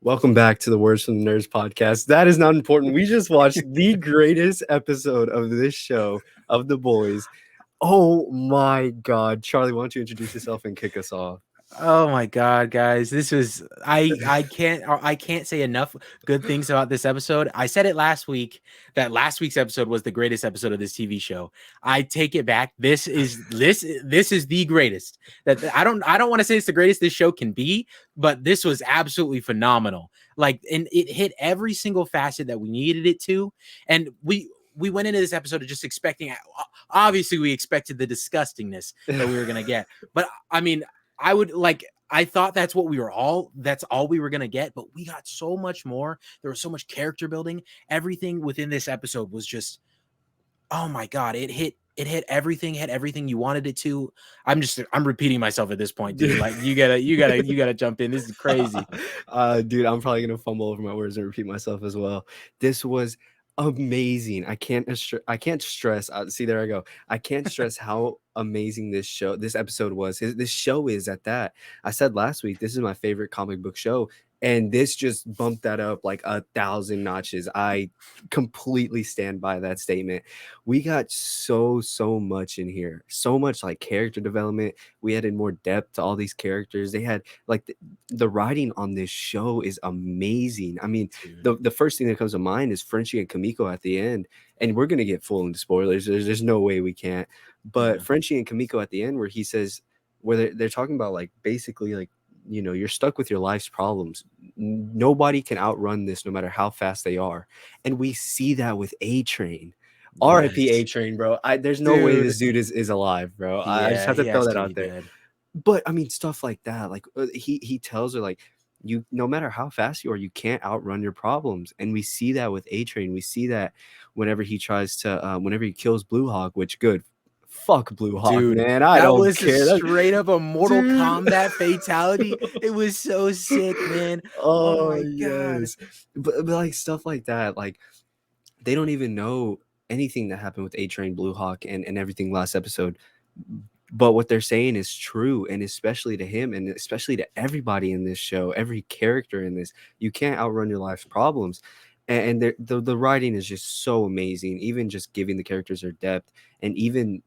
Welcome back to the Words from the Nerds podcast. That is not important. We just watched the greatest episode of this show of The Boys. Oh my God. Charlie, why don't you introduce yourself and kick us off? Oh my god, guys. This was I can't say enough good things about this episode. I said it last week that last week's episode was the greatest episode of this TV show. I take it back. This is the greatest. I don't want to say it's the greatest this show can be, but this was absolutely phenomenal. Like, and it hit every single facet that we needed it to. And we went into this episode just expecting, obviously we expected the disgustingness that we were going to get. But I mean, I thought that's all we were going to get, but we got so much more. There was so much character building. Everything within this episode was just, oh my God, it hit everything you wanted it to. I'm repeating myself at this point, dude. Like you gotta jump in. This is crazy. Dude, I'm probably going to fumble over my words and repeat myself as well. This was amazing. I can't stress. See, there I go. I can't stress how amazing this episode was. This show is at that. I said last week, this is my favorite comic book show, and this just bumped that up like 1,000 notches. I completely stand by that statement. We got so much in here, so much like character development. We added more depth to all these characters. They had like the writing on this show is amazing. I mean, the first thing that comes to mind is Frenchie and Kamiko at the end, and we're gonna get full into spoilers. There's no way we can't. But Frenchie and Kamiko at the end, where he says, where they're talking about like basically like, you're stuck with your life's problems. Nobody can outrun this, no matter how fast they are. And we see that with A Train. R.I.P. A Train, bro. There's no way this dude is alive, bro. I just have to throw that out there. Dead. But I mean, stuff like that, like he tells her like, you, no matter how fast you are, you can't outrun your problems. And we see that with A Train. We see that whenever he tries to whenever he kills Blue Hawk, which good. Fuck Blue Hawk, dude, man. I don't care. That was straight up a Mortal Kombat fatality. It was so sick, man. Oh my God. But like stuff like that, like they don't even know anything that happened with A Train, Blue Hawk, and everything last episode. But what they're saying is true, and especially to him, and especially to everybody in this show, every character in this, you can't outrun your life's problems. And the writing is just so amazing, even just giving the characters their depth, and even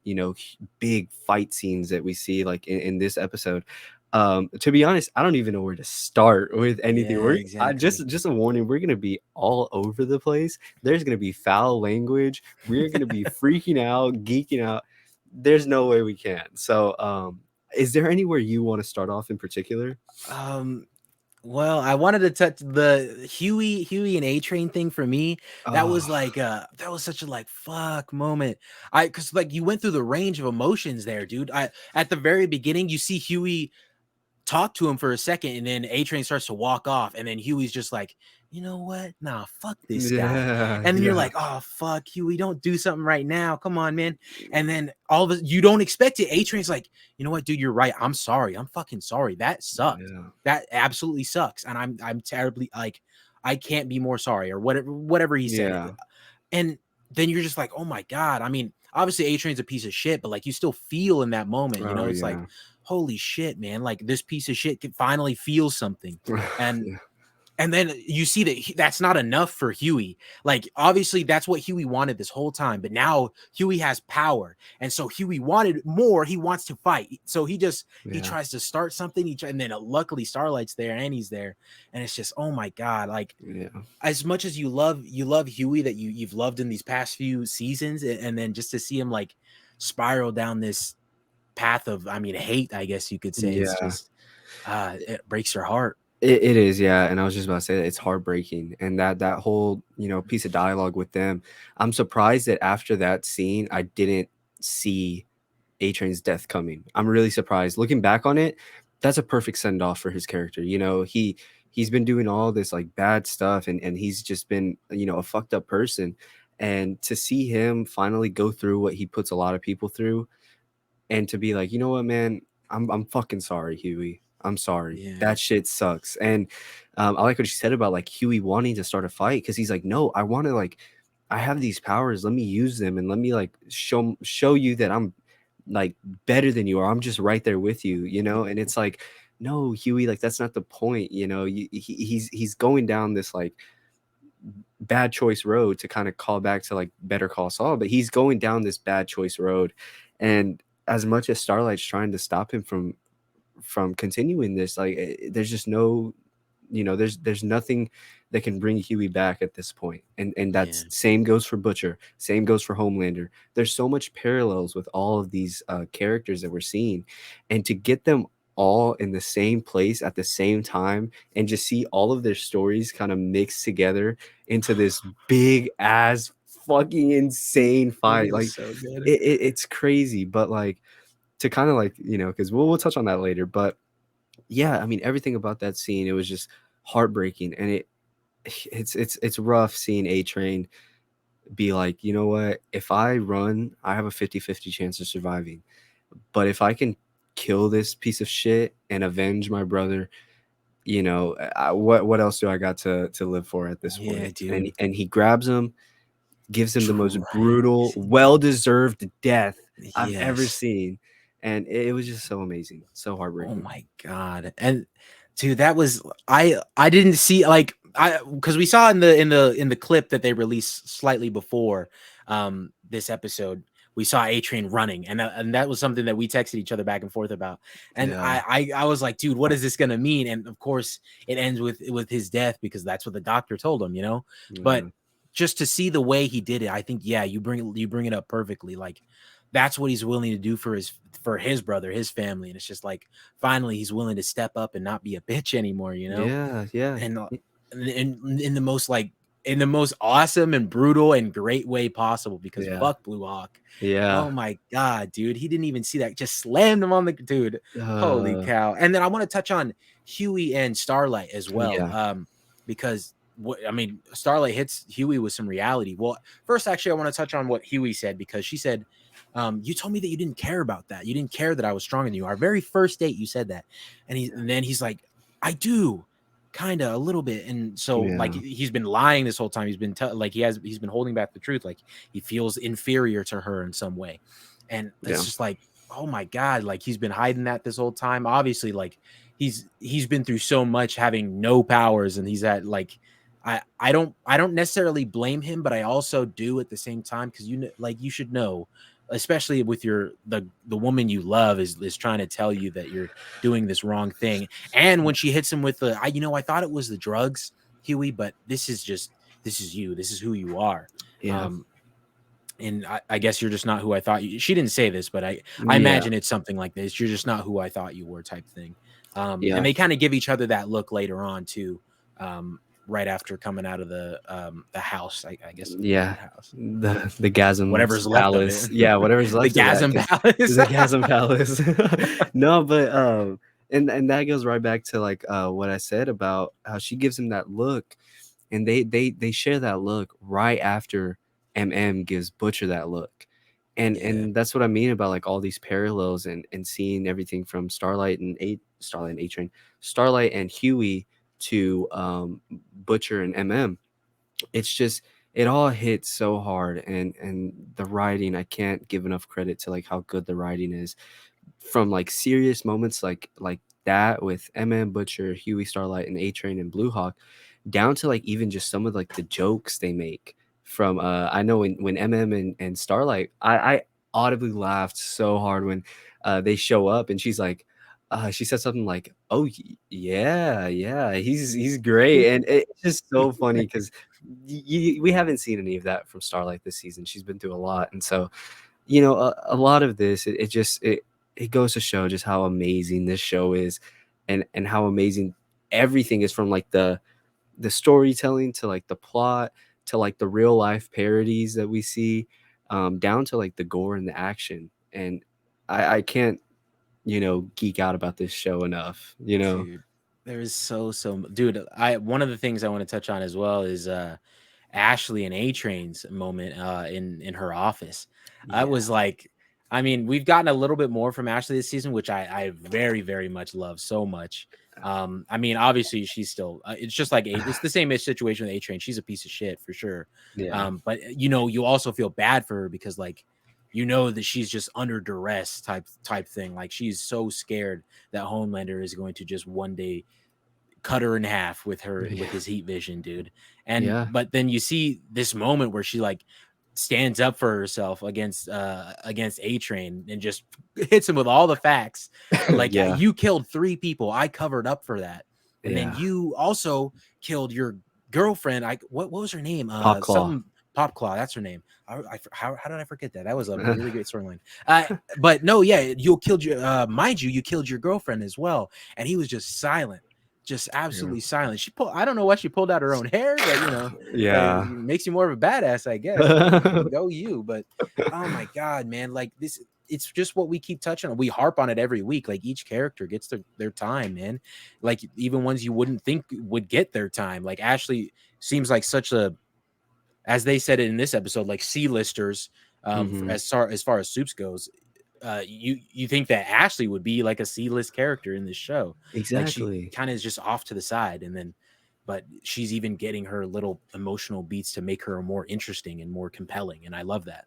big fight scenes that we see like in this episode. To be honest, I don't even know where to start with anything. Just a warning, we're gonna be all over the place. There's gonna be foul language. We're gonna be freaking out, geeking out. There's no way we can. So is there anywhere you want to start off in particular? Well, I wanted to touch the Huey and A Train thing for me. That was like that was such a like fuck moment. Cause like you went through the range of emotions there, dude. At the very beginning, you see Huey talk to him for a second, and then A Train starts to walk off, and then Huey's just like, you know what? Nah, fuck this guy. And then you're like, oh fuck, Huey, don't do something right now. Come on, man. And then all of it, you don't expect it. A Train's like, you know what, dude, you're right. I'm sorry. I'm fucking sorry. That sucked. Yeah. That absolutely sucks. And I'm terribly like, I can't be more sorry, or whatever he said. Yeah. And then you're just like, oh my God. I mean, obviously A Train's a piece of shit, but like you still feel in that moment, it's like, holy shit, man, like this piece of shit can finally feel something. And then you see that that's not enough for Huey. Like, obviously, that's what Huey wanted this whole time. But now Huey has power. And so Huey wanted more. He wants to fight. So he tries to start something. And then luckily Starlight's there and he's there. And it's just, oh my God. Like, as much as you love Huey that you've loved in these past few seasons. And then just to see him like spiral down this path of, hate, I guess you could say. It's just, it breaks your heart. It is, yeah. And I was just about to say that it's heartbreaking. And that whole, piece of dialogue with them, I'm surprised that after that scene, I didn't see A Train's death coming. I'm really surprised. Looking back on it, that's a perfect send off for his character. He's been doing all this like bad stuff, and he's just been, a fucked up person. And to see him finally go through what he puts a lot of people through, and to be like, you know what, man, I'm fucking sorry, Huey. I'm sorry. Yeah. That shit sucks. And I like what you said about like Huey wanting to start a fight, because he's like, no, I want to like, I have these powers. Let me use them, and let me like show you that I'm like better than you, or I'm just right there with you, And it's like no, Huey, like that's not the point, he's going down this like bad choice road to kind of call back to like Better Call Saul, but he's going down this bad choice road, and as much as Starlight's trying to stop him from continuing this, like there's just no, there's nothing that can bring Huey back at this point. And that's Yeah. same goes for Butcher, same goes for Homelander. There's so much parallels with all of these characters that we're seeing, and to get them all in the same place at the same time and just see all of their stories kind of mixed together into this big ass fucking insane It fight, was like so good. it's crazy. But like, to kind of like, because we'll touch on that later, but yeah, I mean, everything about that scene, it was just heartbreaking. And it's rough seeing A Train be like, you know what, if I run, I have a 50-50 chance of surviving, but if I can kill this piece of shit and avenge my brother, what else do I got to live for at this Yeah, point? And dude. he grabs him, gives him the most brutal, Right. well-deserved death I've ever Yes. seen, and it was just so amazing, so Oh heartbreaking. my god. And dude, that was I didn't see like I because we saw in the clip that they released slightly before this episode, we saw A Train running, and that was something that we texted each other back and forth about. And Yeah, I was like, dude, what is this gonna mean? And of course, it ends with his death because that's what the doctor told him, you know. But yeah, just to see the way he did it, I think yeah, you bring it up perfectly. Like that's what he's willing to do for his brother, his family, and it's just like finally he's willing to step up and not be a bitch anymore, you know? yeah, yeah, And in the most like in the most awesome and brutal and great way possible because yeah, fuck Blue Hawk. yeah, Oh my god, dude. He didn't even see that. Just slammed him on the dude. Holy uh, cow. And then I want to touch on Huey and Starlight as well. yeah, Because what I mean, Starlight hits Huey with some reality. Well, first, actually, I want to touch on what Huey said because she said, you told me that you didn't care about that. You didn't care that I was stronger than you. Our very first date, you said that. And then he's like, I do kind of a little bit. And so like yeah, he's been lying this whole time. He's been like he's been holding back the truth. Like he feels inferior to her in some way. And yeah, it's just like, oh my God, like he's been hiding that this whole time. Obviously, like he's been through so much having no powers, and he's at like I don't necessarily blame him, but I also do at the same time because you know, like you should know, especially with the woman you love is trying to tell you that you're doing this wrong thing. And when she hits him with the I thought it was the drugs, Huey, but this is you, this is who you are. yeah, Um, and I guess you're just not who I thought you. She didn't say this, but I yeah, imagine it's something like this. You're just not who I thought you were, type thing. And yeah, they kind of give each other that look later on too. Right after coming out of the house, I guess yeah. what house, The Gasm's whatever's left of palace, it, yeah, whatever's the left of that, Gasm because Palace. the Gasm palace. No, but and that goes right back to like what I said about how she gives him that look, and they share that look right after gives Butcher that look. Yeah, And that's what I mean about like all these parallels, and seeing everything from Starlight and A Train, Starlight and Huey to Butcher and It's just, it all hits so hard, and the writing, I can't give enough credit to like how good the writing is, from like serious moments like that with Butcher, Huey, Starlight, and A Train and Blue Hawk, down to like even just some of like the jokes they make from I know when and Starlight, I audibly laughed so hard when they show up, and she's like she said something like, "Oh yeah, yeah, he's great," and it's just so funny because we haven't seen any of that from Starlight this season. She's been through a lot, and so a lot of this, it just it goes to show just how amazing this show is, and how amazing everything is, from like the storytelling to like the plot to like the real life parodies that we see, down to like the gore and the action. And I can't geek out about this show enough. dude, there is dude. I one of the things I want to touch on as well is Ashley and A Train's moment in her office. I Yeah, was like, I mean, we've gotten a little bit more from Ashley this season, which I very very much love so much. I mean, obviously she's still it's just like it's the same situation with A Train. She's a piece of shit for sure. yeah, But you know, you also feel bad for her because like you know that she's just under duress type thing. Like she's so scared that Homelander is going to just one day cut her in half with Yeah. his heat vision, dude. And Yeah. but then you see this moment where she like stands up for herself against A Train and just hits him with all the facts. Like Yeah. you killed 3 people. I covered up for that. And then Yeah. you also killed your girlfriend. What was her name? Pop Claw. Something Popclaw. That's her name. How did I forget that? That was a really great storyline. But no, yeah, you killed your mind you killed your girlfriend as well. And he was just silent, just Yeah. absolutely silent. I don't know why she pulled out her own hair, but Yeah. it makes you more of a badass, I guess. I mean, go you. But oh my god, man, like this, it's just what we keep touching on. We harp on it every week. Like each character gets their time, man. Like even ones you wouldn't think would get their time. Like Ashley seems like such a, as they said it in this episode, like C-listers. Mhm. As far as Soups goes, you think that Ashley would be like a C-list character in this show. Like she Exactly. kind of is just off to the side, and then but she's even getting her little emotional beats to make her more interesting and more compelling, and I love that.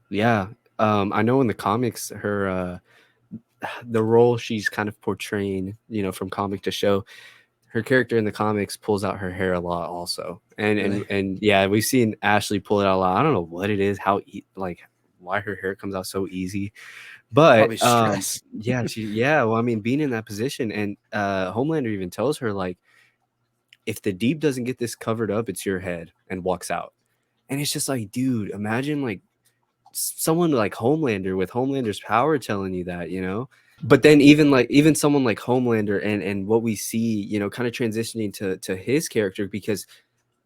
Yeah. I know in the comics, her the role she's kind of portraying, from comic to show, her character in the comics pulls out her hair a lot also. And and Really? and yeah, we've seen Ashley pull it out a lot. I don't know what it is, like why her hair comes out so easy. But Probably stress. yeah, well, I mean, being in that position, and Homelander even tells her like, if the deep doesn't get this covered up, it's your head, and walks out. And it's just like, dude, imagine like someone like Homelander with Homelander's power telling you that. But then even someone like Homelander and what we see, kind of transitioning to his character, because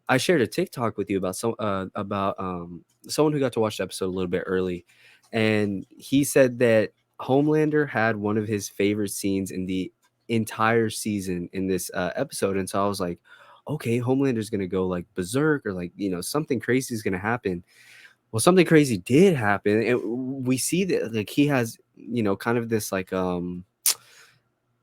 I shared a TikTok with you about someone who got to watch the episode a little bit early, and he said that Homelander had one of his favorite scenes in the entire season in this episode. And so I was like, okay, Homelander's gonna go like berserk, or like something crazy is gonna happen. Well, something crazy did happen, and we see that like he has kind of this like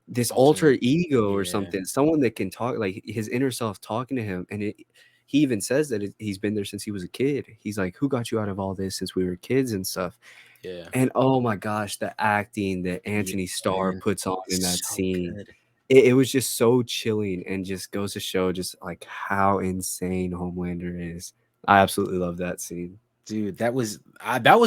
this alter Alternate. ego or Yeah. something, someone that can talk, like his inner self talking to him. And he even says that he's been there since he was a kid. He's like, who got you out of all this since we were kids and stuff. Yeah. And oh my gosh, the acting that Yeah, Anthony Starr man. puts on in that So scene, good. it was just so chilling, and just goes to show just like how insane Homelander is. I absolutely love that scene. Dude, that was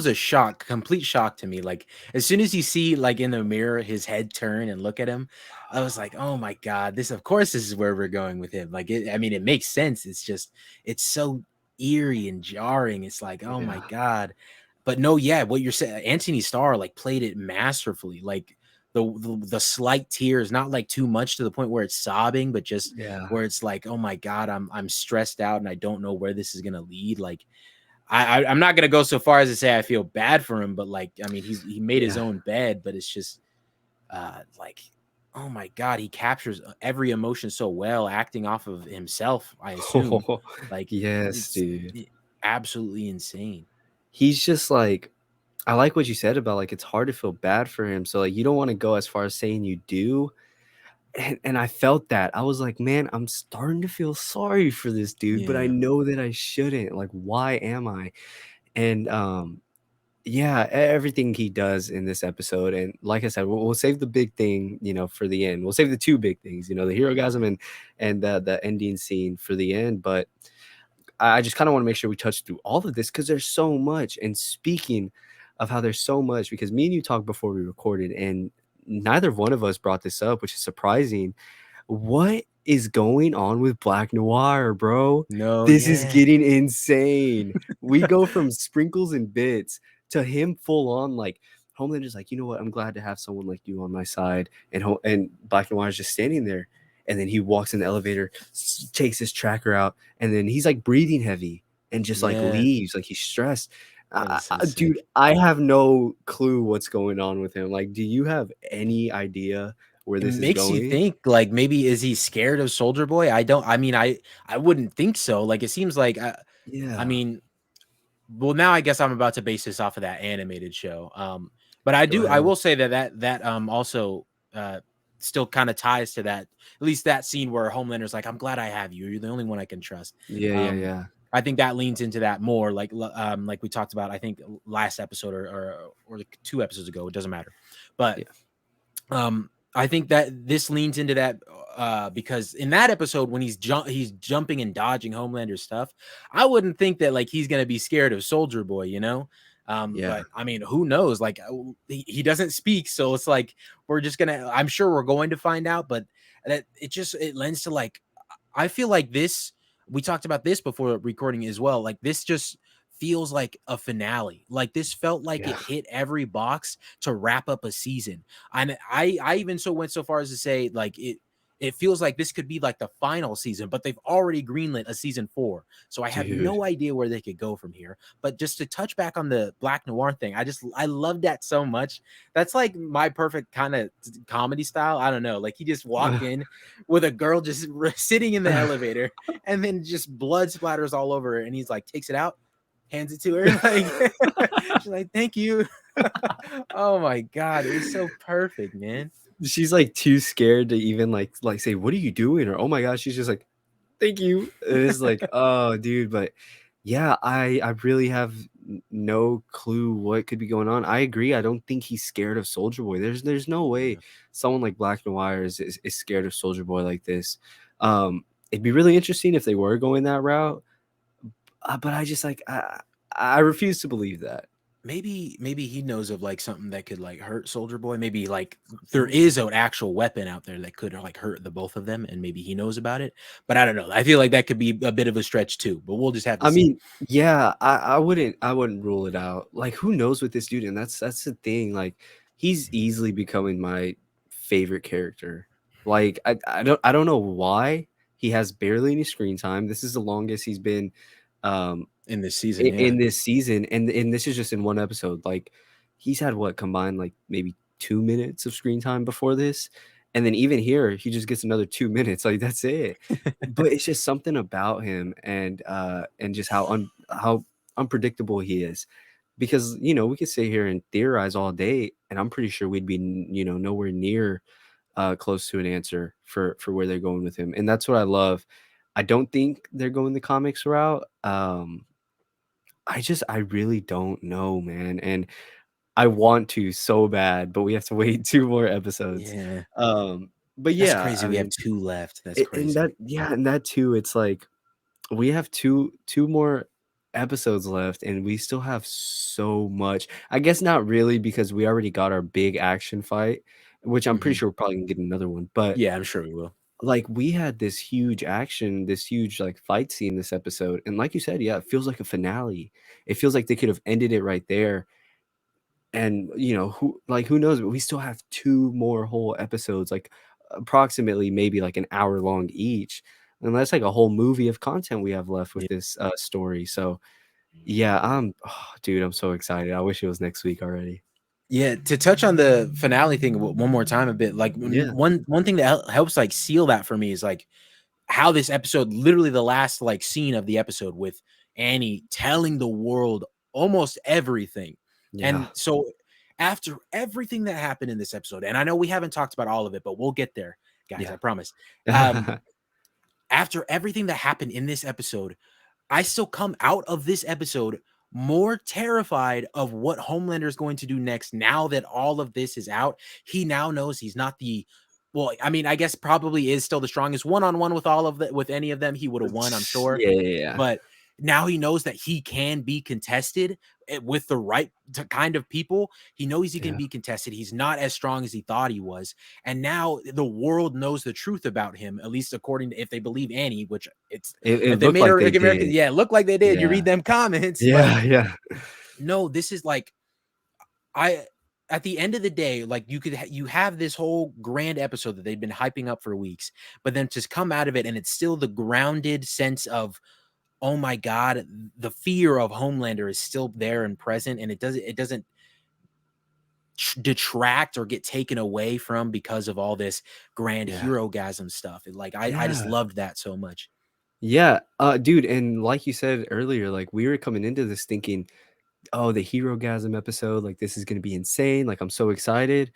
a shock, complete shock to me. Like as soon as you see like in the mirror his head turn and look at him, I was like, "Oh my god, this of course this is where we're going with him." Like I mean, it makes sense. It's just it's so eerie and jarring. It's like, "Oh my Yeah. god." But no, yeah, what you're saying, Anthony Starr like played it masterfully. Like the slight tears, not like too much to the point where it's sobbing, but just Yeah. where it's like, "Oh my god, I'm stressed out and I don't know where this is going to lead." Like I'm not gonna go so far as to say I feel bad for him, but like I mean he made his Yeah. own bed, but it's just like oh my god, he captures every emotion so well, acting off of himself, I assume. Like Yes, it's dude. absolutely insane. He's just like, I like what you said about like it's hard to feel bad for him. So like you don't want to go as far as saying you do. And I felt that. I was like, man, I'm starting to feel sorry for this dude, but I Yeah. know that I shouldn't. Like, why am I? And yeah, everything he does in this episode. And like I said, we'll save the big thing, for the end. We'll save the two big things, the Herogasm and the ending scene for the end. But I just kind of want to make sure we touch through all of this, because there's so much. And speaking of how there's so much, because me and you talked before we recorded, and neither one of us brought this up, which is surprising. What is going on with Black Noir, bro? No, This is yeah. getting insane. We go from sprinkles and bits to him full on like Homelander's like, you know what? I'm glad to have someone like you on my side. And Black Noir is just standing there. And then he walks in the elevator, takes his tracker out, and then he's like breathing heavy and just like Yeah. leaves, like he's stressed. That is so Dude, sick. I have no clue what's going on with him. Like, do you have any idea where It this is makes you going? think like maybe is he scared of Soldier Boy? I mean I wouldn't think so. Like it seems like I Yeah, mean well, now I guess I'm about to base this off of that animated show. But go I ahead. will say that also still kind of ties to that, at least that scene where Homelander's like, I'm glad I have you. You're the only one I can trust. Yeah, yeah, Um, yeah. I think that leans into that more, like we talked about. I think last episode or like 2 episodes ago. It doesn't matter, but Yeah. I think that this leans into that because in that episode when he's jumping and dodging Homelander's stuff, I wouldn't think that like he's gonna be scared of Soldier Boy, you know. Yeah. But I mean, who knows? Like he doesn't speak, so it's like we're just gonna. I'm sure we're going to find out, but that it lends to like I feel like this. We talked about this before recording as well. Like this just feels like a finale. Like this felt like Yeah. it hit every box to wrap up a season. I even so went so far as to say like it feels like this could be like the final season, but they've already greenlit a season 4. So I have Dude. no idea where they could go from here. But just to touch back on the Black Noir thing, I love that so much. That's like my perfect kind of comedy style. I don't know. Like he just walked in with a girl just sitting in the elevator and then just blood splatters all over her and he's like takes it out, hands it to her like she's like thank you. Oh my god, it was so perfect, man. She's like too scared to even like say, "What are you doing?" Or, "Oh my gosh," she's just like, "Thank you." It is like, oh, dude, but yeah, I really have no clue what could be going on. I agree. I don't think he's scared of Soldier Boy. There's no way Yeah. someone like Black Noir is scared of Soldier Boy like this. It'd be really interesting if they were going that route, but I just like I refuse to believe that. Maybe he knows of like something that could like hurt Soldier Boy. Maybe like there is an actual weapon out there that could like hurt the both of them, and maybe he knows about it. But I don't know. I feel like that could be a bit of a stretch too. But we'll just have to I see. mean, yeah, I wouldn't rule it out. Like, who knows with this dude? And that's the thing. Like, he's easily becoming my favorite character. Like, I don't know why he has barely any screen time. This is the longest he's been um In this season, yeah. in this season, and this is just in one episode. Like, he's had what combined like maybe 2 minutes of screen time before this, and then even here he just gets another 2 minutes. Like that's it. But it's just something about him, and just how unpredictable he is. Because we could sit here and theorize all day, and I'm pretty sure we'd be nowhere near close to an answer for where they're going with him, and that's what I love. I don't think they're going the comics route. I really don't know, man, and I want to so bad, but we have to wait 2 more episodes. Yeah. But That's yeah, crazy. I We have mean, 2 left. That's and that crazy. yeah, and that too, it's like we have two more episodes left, and we still have so much. I guess not really because we already got our big action fight, which I'm pretty Mhm. sure we're probably gonna get another one, but, Yeah, I'm sure we will. like, we had this huge action, this huge, like, fight scene this episode, and like you said, yeah, it feels like a finale. It feels like they could have ended it right there, and, who knows, but we still have 2 more whole episodes, like, approximately maybe, like, an hour long each, and that's like a whole movie of content we have left with Yeah. this, story, so, yeah, dude, I'm so excited. I wish it was next week already. Yeah, to touch on the finale thing one more time a bit, like Yeah, one thing that helps like seal that for me is like how this episode, literally the last like scene of the episode with Annie telling the world almost everything. yeah. And so after everything that happened in this episode, and I know we haven't talked about all of it, but we'll get there, guys, Yeah. I promise. Um, After everything that happened in this episode, I still come out of this episode more terrified of what Homelander is going to do next. Now that all of this is out, he now knows he's not the well, I mean, I guess probably is still the strongest one-on-one with all of the with any of them. He would have won, I'm sure. Yeah, yeah, yeah. But now he knows that he can be contested with the right kind of people. He knows he can Yeah. be contested. He's not as strong as he thought he was. And now the world knows the truth about him, at least according to if they believe Annie, which it's It if they looked made like her they American, did. yeah, look like they did. You Yeah. read them comments, but Yeah, yeah. no, this is like I at the end of the day, like you have this whole grand episode that they've been hyping up for weeks, but then just come out of it and it's still the grounded sense of oh my god, the fear of Homelander is still there and present, and it doesn't detract or get taken away from because of all this grand Yeah. herogasm stuff. Like I just Yeah. loved that so much. Yeah, dude, and like you said earlier, like, we were coming into this thinking, "Oh, the Herogasm episode, like, this is gonna be insane, like, I'm so excited."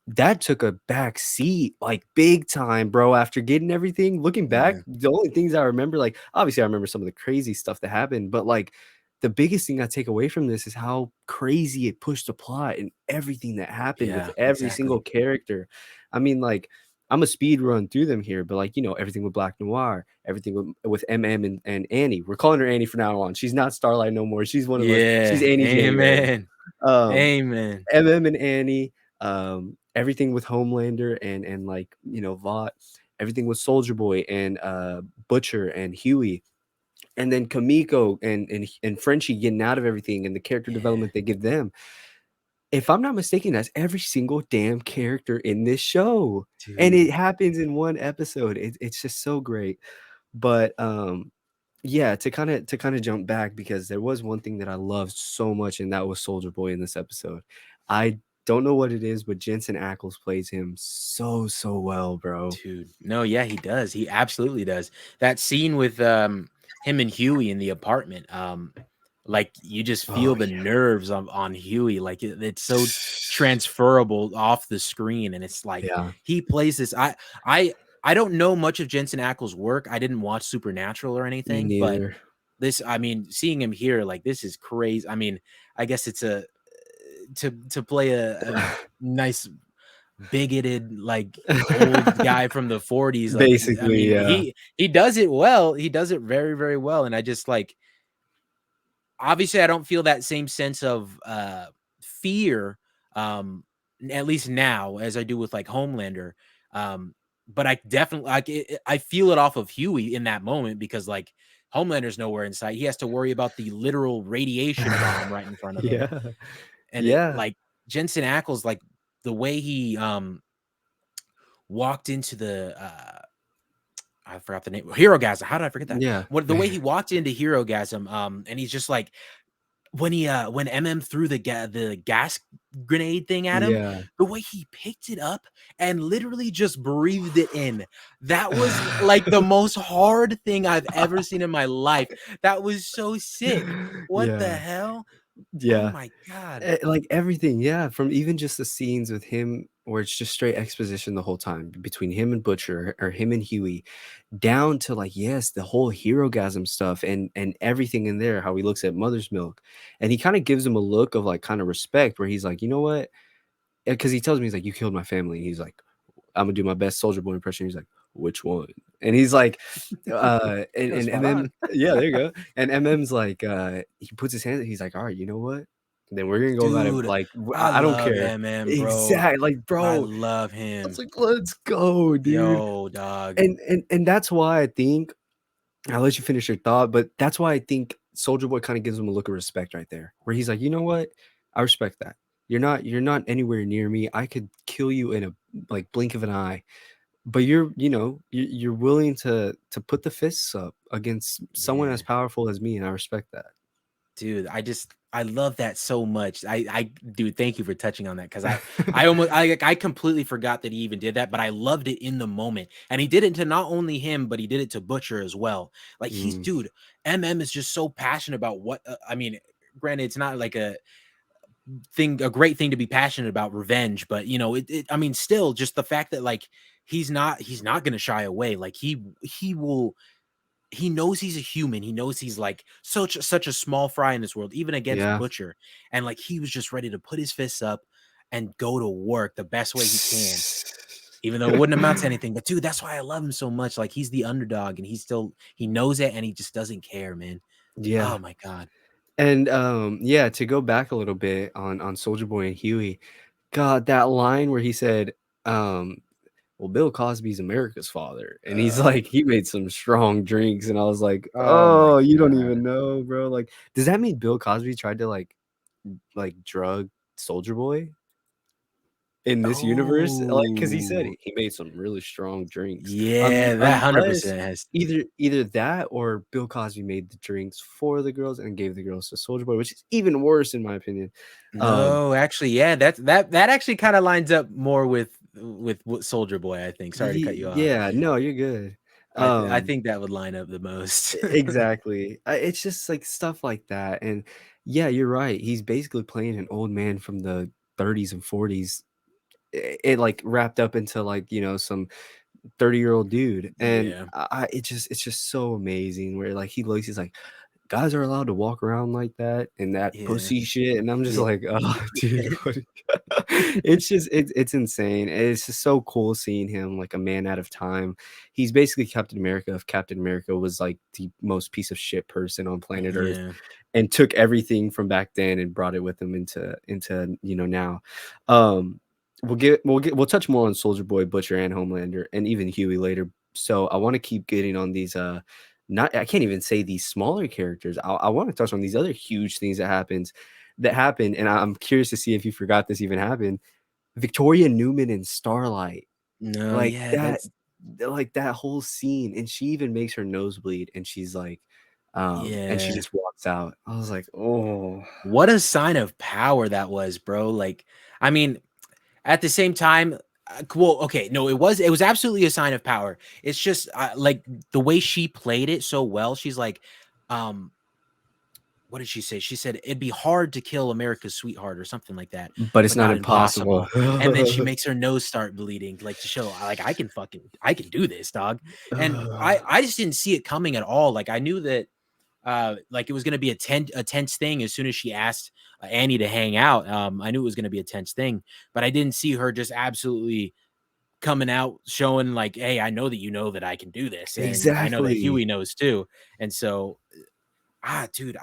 that took a back seat, like, big time, bro, after getting everything. Looking back, Yeah, the only things I remember, like, obviously, I remember some of the crazy stuff that happened, but, like, the biggest thing I take away from this is how crazy it pushed the plot and everything that happened with yeah, every single exactly. character. I mean, like, Imma speed run through them here, but, like, everything with Black Noir, everything with MM and Annie. We're calling her Annie from now on. She's not Starlight no more. She's one of us. She's Yeah, Annie January. amen, Um, amen. MM and Annie, everything with Homelander and like, Vought, everything with Soldier Boy and, Butcher and Huey, and then Kamiko and Frenchie getting out of everything and the character Yeah, development they give them. If I'm not mistaken, that's every single damn character in this show, and dude, it happens in one episode. It's just so great. But, yeah, to kinda jump back because there was one thing that I loved so much, and that was Soldier Boy in this episode. I don't know what it is, but Jensen Ackles plays him so, so well, bro. dude. No, yeah, he does. He absolutely does. That scene with him and Huey in the apartment, like you just Oh, feel the nerves on Huey. Like it's so transferable off the screen, and it's like yeah. he plays this. I don't know much of Jensen Ackles' work. I didn't watch Supernatural or Me anything, but neither. this, I mean, seeing him here, like this is crazy. I mean, I guess it's a to play a nice bigoted, like, old guy from the '40s, like, I Basically, mean, yeah. he does it well, he does it very, very well, and I just, like, obviously, I don't feel that same sense of, fear, at least now as I do with, like, Homelander, but I definitely like, I feel it off of Huey in that moment because, like, Homelander's nowhere in sight, he has to worry about the literal radiation bomb right in front of him, Yeah. and it Yeah. like, Jensen Ackles, like, the way he, walked into the, I forgot the name. Herogasm. How did I forget that? Yeah. What the way he walked into Herogasm, and he's just like when MM threw the gas grenade thing at him, Yeah. the way he picked it up and literally just breathed it in. That was like the most hard thing I've ever seen in my life. That was so sick. What the Yeah. hell? Oh Yeah. my god. Like, everything, yeah, from even just the scenes with him where it's just straight exposition the whole time between him and Butcher or him and Huey, down to, like, yes, the whole Herogasm stuff and everything in there, how he looks at Mother's Milk, and he kinda gives him a look of, like, kinda respect where he's like, "You know what?" Because he tells me, he's like, "You killed my family." He's like, "Imma do my best Soldier Boy impression." He's like, "Which one?" And he's like, Yo, and spot MM, on. yeah, there you go. And MM's like, he puts his hand, he's like, "Alright, you know what? Then we're gonna go about it Dude, like, I I don't love care." MM, bro. Exact like, I bro, love I was him. like, "Let's go, dude." Yo, dog. And that's why I think I'll let you finish your thought, but that's why I think Soldier Boy kinda gives him a look of respect right there, where he's like, "You know what? I respect that. You're not anywhere near me. I could kill you in a, like, blink of an eye, but you're willing to put the fists up against someone as Yeah. powerful as me, and I respect that." Dude, I love that so much. I dude, thank you for touching on that because I almost I completely forgot that he even did that, but I loved it in the moment. And he did it to not only him, but he did it to Butcher as well. Like he's Mm, dude, MM is just so passionate about what I mean, granted, it's not like a great thing to be passionate about revenge, but you know, I mean, still just the fact that like he's not gonna shy away. Like he will he knows he's a human. He knows he's like such a small fry in this world, even against yeah. Butcher. And like he was just ready to put his fists up and go to work the best way he can, even though it wouldn't amount to anything. But dude, that's why I love him so much. Like he's the underdog and he knows it and he just doesn't care, man. Yeah. Oh my god. And, yeah, to go back a little bit on Soldier Boy and Huey, God, that line where he said, um, "Well, Bill Cosby's America's father," and he's Uh, like, "He made some strong drinks," and I was like, oh my "Oh, you don't god. even know, bro." Like, does that mean Bill Cosby tried to, like, drug Soldier Boy in this universe? Like, because he said Oh he made some really strong drinks. yeah, that Unless 100% has either that or Bill Cosby made the drinks for the girls and gave the girls to Soldier Boy, which is even worse in my opinion. Um, no, actually, yeah, that actually kind of lines up more with what Soldier Boy, I think. Sorry to cut you off. yeah, no, you're good. I Um think that would line up the most. Exactly. It's just, like, stuff like that, and yeah, you're right, he's basically playing an old man from the 30s and 40s, it like wrapped up into like, you know, some 30-year-old dude. And Yeah. it's just so amazing where like he looks, he's like, guys are allowed to walk around like that and that Yeah. pussy shit. And I'm just Yeah. like, oh, dude, what it's just it's insane. It's just so cool seeing him like a man out of time. He's basically Captain America if Captain America was like the most piece of shit person on planet Earth Yeah. and took everything from back then and brought it with him into you know now. Um we'll touch more on Soldier Boy, Butcher, and Homelander, and even Huey later. So I want to keep getting on these not I can't even say these smaller characters. I want to touch on these other huge things that happened, and I'm curious to see if you forgot this even happened. Victoria Newman and Starlight, No, like yeah, that, that's like that whole scene, and she even makes her nose bleed, and she's like, and she yeah. just walks out. I was like, oh, What a sign of power that was, bro. Like, I mean, at the same time, well, okay, no, it was absolutely a sign of power. It's just like the way she played it so well. She's like, um, what did she say? She said it'd be hard to kill America's sweetheart or something like that, but it's but not not impossible. impossible. And then she makes her nose start bleeding, like to show like I can do this, dog. And I just didn't see it coming at all. Like I knew that like it was going to be a tense thing as soon as she asked Annie to hang out. I knew it was going to be a tense thing, but I didn't see her just absolutely coming out showing like, hey, I know that you know that I can do this, and I know that Exactly. Huey knows too. And so, dude,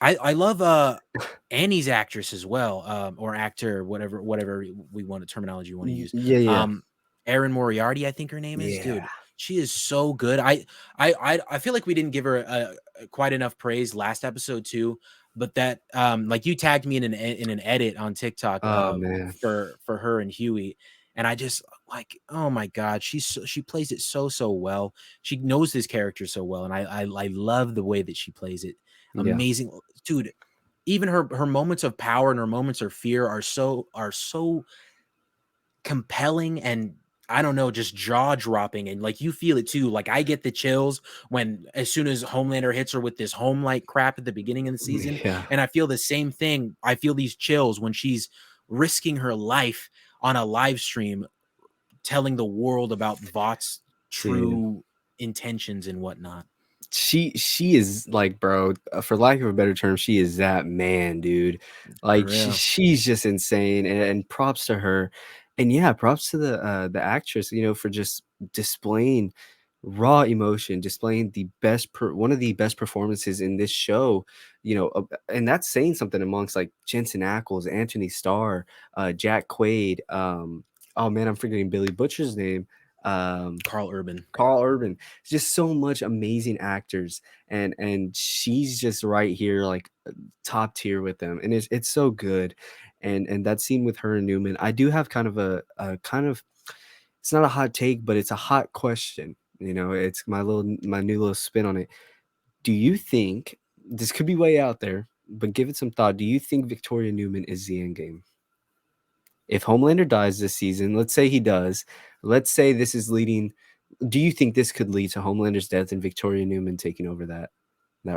I love Annie's actress as well, or actor, whatever we want, a terminology you want to use. Yeah, yeah, Um, Erin Moriarty, I think her name is. yeah. Dude, she is so good. I feel like we didn't give her quite enough praise last episode too. But that like you tagged me in an edit on TikTok Oh man, for her and Huey, and I just like, oh my god, she plays it so well. She knows this character so well, and I love the way that she plays it. yeah. Amazing, dude. Even her moments of power and her moments of fear are so compelling, and I don't know, just jaw dropping, and like you feel it too. Like I get the chills when as soon as Homelander hits her with this home like crap at the beginning of the season, Yeah, and I feel the same thing. I feel these chills when she's risking her life on a live stream, telling the world about Vought's dude. true intentions and whatnot. She is like, bro, for lack of a better term, she is that man, dude. For Like real. she's just insane, and props to her. And yeah, props to the actress, you know, for just displaying raw emotion, displaying one of the best performances in this show, you know, and that's saying something amongst like Jensen Ackles, Anthony Starr, Jack Quaid, oh man, I'm forgetting Billy Butcher's name. Um Carl Urban. Carl Urban. Just so much amazing actors, and she's just right here, like top tier with them, and it's so good. And that scene with her and Newman, I do have kind of a kind of, it's not a hot take, but it's a hot question. You know, it's my new little spin on it. Do you think this could be way out there, but give it some thought? Do you think Victoria Newman is the end game? If Homelander dies this season, let's say he does, let's say this is leading, do you think this could lead to Homelander's death and Victoria Newman taking over that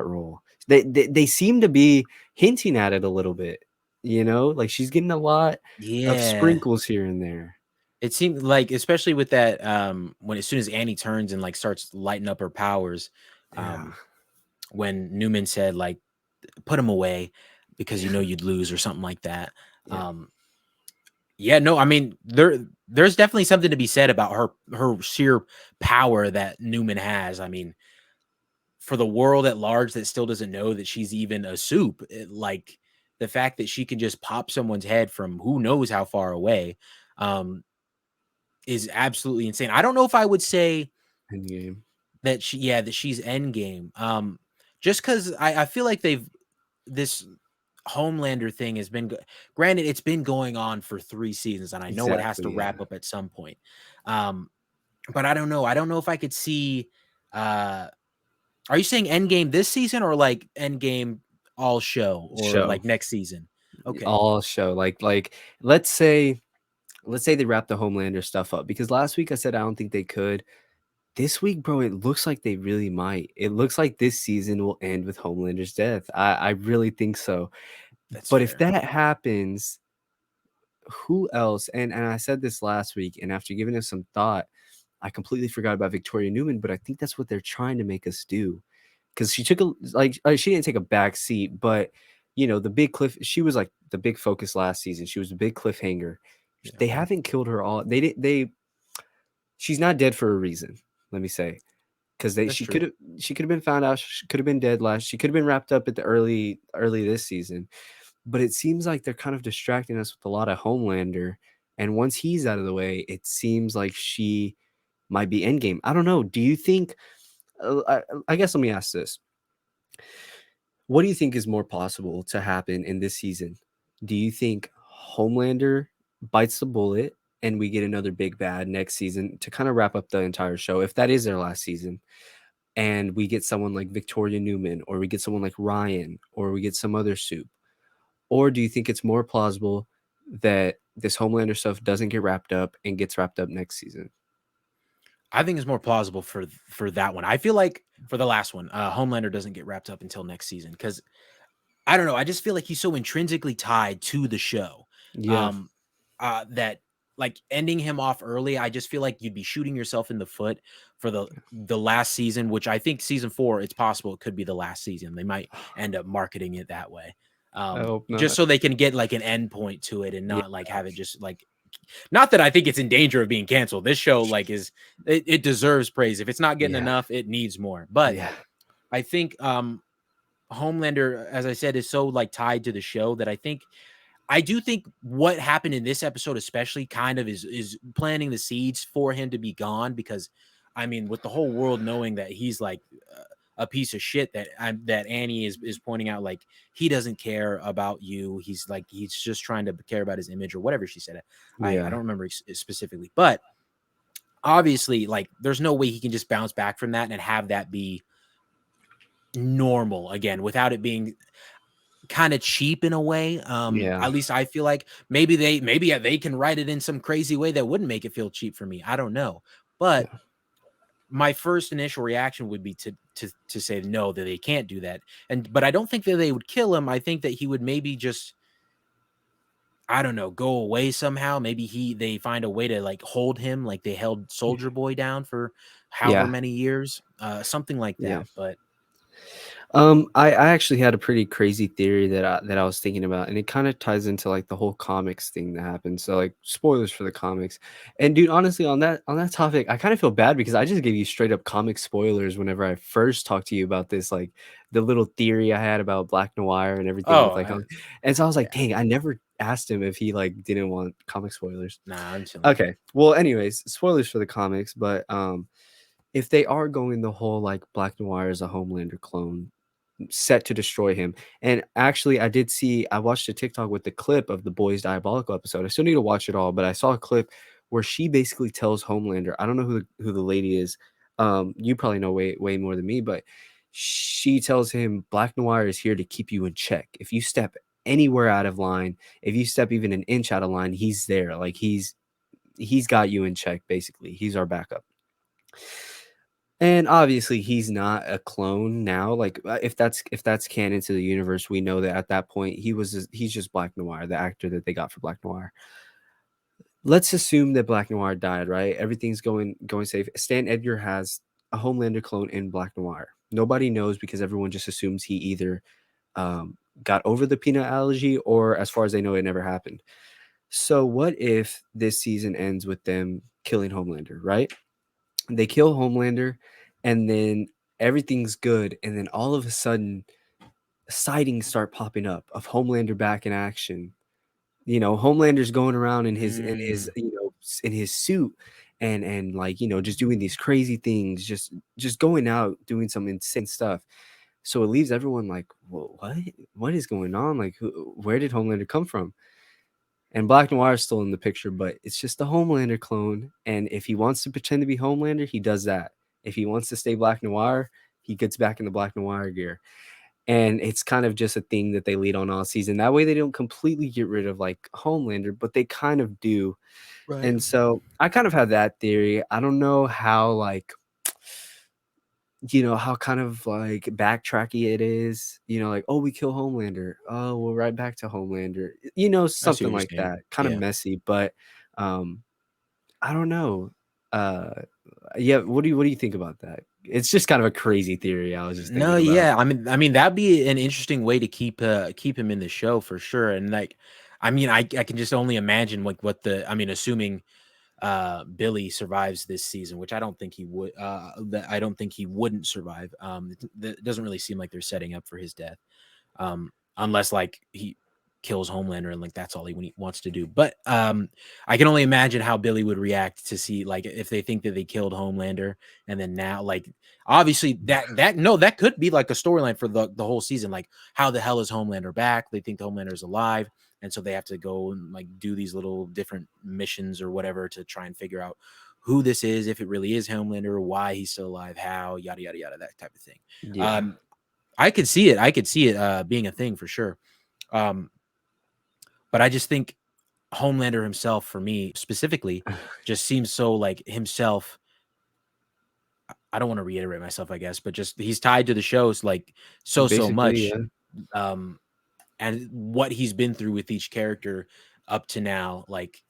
role? They seem to be hinting at it a little bit, you know, like she's getting a lot of Yeah. sprinkles here and there. It seemed like, especially with that, when as soon as Annie turns and like starts lighting up her powers, Yeah, um, when Newman said like, "Put him away because you know you'd lose" or something like that. yeah, Um, yeah, no, I mean there's definitely something to be said about her sheer power that Newman has. I mean, for the world at large that still doesn't know that she's even a soup, like the fact that she can just pop someone's head from who knows how far away. Um, is absolutely insane. I don't know if I would say Endgame. that that she's endgame. Just because I feel like this Homelander thing has been granted, it's been going on for 3 seasons, and I know it has to Exactly. Yeah. wrap up at some point. Um, but I don't know. I don't know if I could see. Uh, are you saying endgame this season or like endgame all show or Show like next season? Okay, all show like let's say they wrap the Homelander stuff up, because last week I said I don't think they could. This week, bro, it looks like they really might. It looks like this season will end with Homelander's death. I really think so. that's But if fair. that happens, who else? And I said this last week, and after giving it some thought, I completely forgot about Victoria Newman, but I think that's what they're trying to make us do. Because she took a she didn't take a back seat, but the big cliff. She was like the big focus last season. She was a big cliffhanger. Yeah, They haven't killed her all. They did. She's not dead for a reason. Let me say, because they that's true. she could have been found out. She could have been dead last. She could have been wrapped up at the early this season. But it seems like they're kind of distracting us with a lot of Homelander. And once he's out of the way, it seems like she might be endgame. I don't know. Do you think? I guess let me ask this: what do you think is more possible to happen in this season? Do you think Homelander bites the bullet and we get another big bad next season to kind of wrap up the entire show, if that is their last season, and we get someone like Victoria Newman, or we get someone like Ryan, or we get some other soup? Or do you think it's more plausible that this Homelander stuff doesn't get wrapped up and gets wrapped up next season? I think it's more plausible for that one. I feel like for the last one, Homelander doesn't get wrapped up until next season because I don't know. I just feel like he's so intrinsically tied to the show, Yeah. um, that like ending him off early. I just feel like you'd be shooting yourself in the foot for the last season, which I think season 4. It's possible it could be the last season. They might end up marketing it that way, I hope just not. so they can get like an end point to it and Yeah. not like have it just like. Not that I think it's in danger of being canceled. This show like it deserves praise. If it's not getting Yeah. enough, it needs more. But Yeah. I think Homelander, as I said, is so like tied to the show that I do think what happened in this episode, especially, kind of is planting the seeds for him to be gone. Because, I mean, with the whole world knowing that he's like a piece of shit, that Annie is pointing out, like he doesn't care about you. He's like he's just trying to care about his image or whatever she said. I Yeah. don't remember specifically, but obviously, like there's no way he can just bounce back from that and have that be normal again without it being kind of cheap in a way. Yeah. At least I feel like maybe yeah, they can write it in some crazy way that wouldn't make it feel cheap for me. I don't know. But Yeah. my first initial reaction would be to say no, that they can't do that. But I don't think that they would kill him. I think that he would maybe just, I don't know, go away somehow. Maybe they find a way to like hold him like they held Soldier Boy down for however Yeah. many years. Something like Yeah. that. But I actually had a pretty crazy theory that I was thinking about, and it kind of ties into like the whole comics thing that happened. So like spoilers for the comics. And dude, honestly, on that topic, I kind of feel bad because I just gave you straight up comic spoilers whenever I first talked to you about this, like the little theory I had about Black Noir and everything oh with like and so I was yeah, like, dang, I never asked him if he like didn't want comic spoilers. nah, I'm chilling. Okay. Well, anyways, spoilers for the comics, but if they are going the whole like Black Noir as a Homelander clone set to destroy him. And actually, I watched a TikTok with the clip of the Boys Diabolical episode. I still need to watch it all, but I saw a clip where she basically tells Homelander, I don't know who the lady is. You probably know way more than me, but she tells him Black Noir is here to keep you in check. If you step anywhere out of line, if you step even an inch out of line, he's there. Like he's got you in check, basically. He's our backup. And obviously, he's not a clone now. Like if that's canon to the universe, we know that at that point he's just Black Noir, the actor that they got for Black Noir. Let's assume that Black Noir died, right? Everything's going safe. Stan Edgar has a Homelander clone in Black Noir. Nobody knows because everyone just assumes he either got over the peanut allergy or, as far as they know, it never happened. So what if this season ends with them killing Homelander, right? They kill Homelander, and then everything's good, and then all of a sudden sightings start popping up of Homelander back in action. Homelander's going around Mm, in his suit, and like, just doing these crazy things, just going out doing some insane stuff. So it leaves everyone like, well, what is going on? Like, where did Homelander come from? And Black Noir is still in the picture, but it's just a Homelander clone. And if he wants to pretend to be Homelander, he does that. If he wants to stay Black Noir, he gets back in the Black Noir gear. And it's kind of just a thing that they lead on all season. That way they don't completely get rid of like Homelander, but they kind of do. right. And so I kind of have that theory. I don't know how like how kind of like backtracky it is, like, oh, we kill Homelander. Oh, we're right back to Homelander. I see Something what you're like saying. that. Kind of Yeah. messy, but um I don't know. Uh yeah, what do you think about that? It's just kind of a crazy theory I was just No, thinking about. yeah. I mean, that'd be an interesting way to keep him in the show for sure. And like, I mean, I can just only imagine like what the I mean, assuming Billy survives this season, which I don't think he would. That I don't think he wouldn't survive. It doesn't really seem like they're setting up for his death, unless like he kills Homelander and like that's all he wants to do. But I can only imagine how Billy would react to see like if they think that they killed Homelander and then now like obviously that no that could be like a storyline for the whole season. Like how the hell is Homelander back? They think the Homelander is alive, and so they have to go and like do these little different missions or whatever to try and figure out who this is, if it really is Homelander, why he's still alive, how yada yada yada, that type of thing. Yeah. Um, I could see it. I could see it being a thing for sure. Um, but I just think Homelander himself, for me specifically, just seems so like himself. I don't want to reiterate myself, I guess, but just he's tied to the shows like so Basically, much. yeah. Um, and what he's been through with each character up to now, like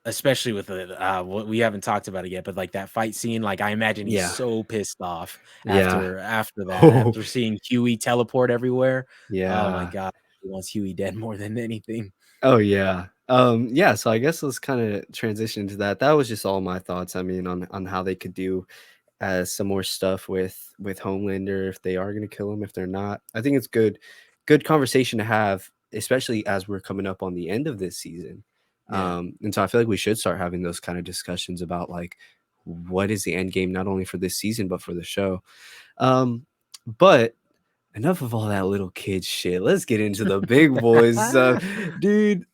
especially with the what we haven't talked about it yet, but like that fight scene, like I imagine he's Yeah. so pissed off Yeah. after that, Oh, after seeing Huey teleport everywhere. Oh my yeah. god, he wants Huey dead more than anything. Oh, yeah. Yeah, so I guess let's kinda transition to that. That was just all my thoughts, I mean, on how they could do, some more stuff with Homelander, if they are gonna kill him, if they're not. I think it's good conversation to have, especially as we're coming up on the end of this season. Yeah. And so I feel like we should start having those kind of discussions about, like, what is the end game not only for this season, but for the show. But enough of all that little kid shit. Let's get into the big boys stuff. Dude,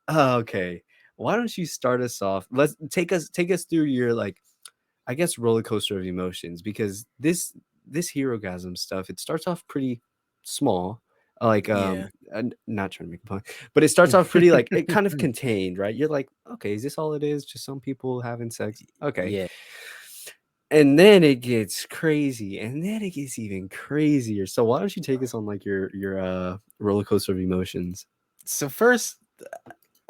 okay. Why don't you start us off? Let's take us through your, like, I guess, roller coaster of emotions, because this Herogasm stuff, it starts off pretty small. Like, Yeah. and not trying to make a pun, but it starts off pretty, like, it kind of contained, right? You're like, okay, is this all it is? Just some people having sex? Okay. Yeah. And then it gets crazy, and then it gets even crazier. So why don't you take us on, like, your roller coaster of emotions? So first,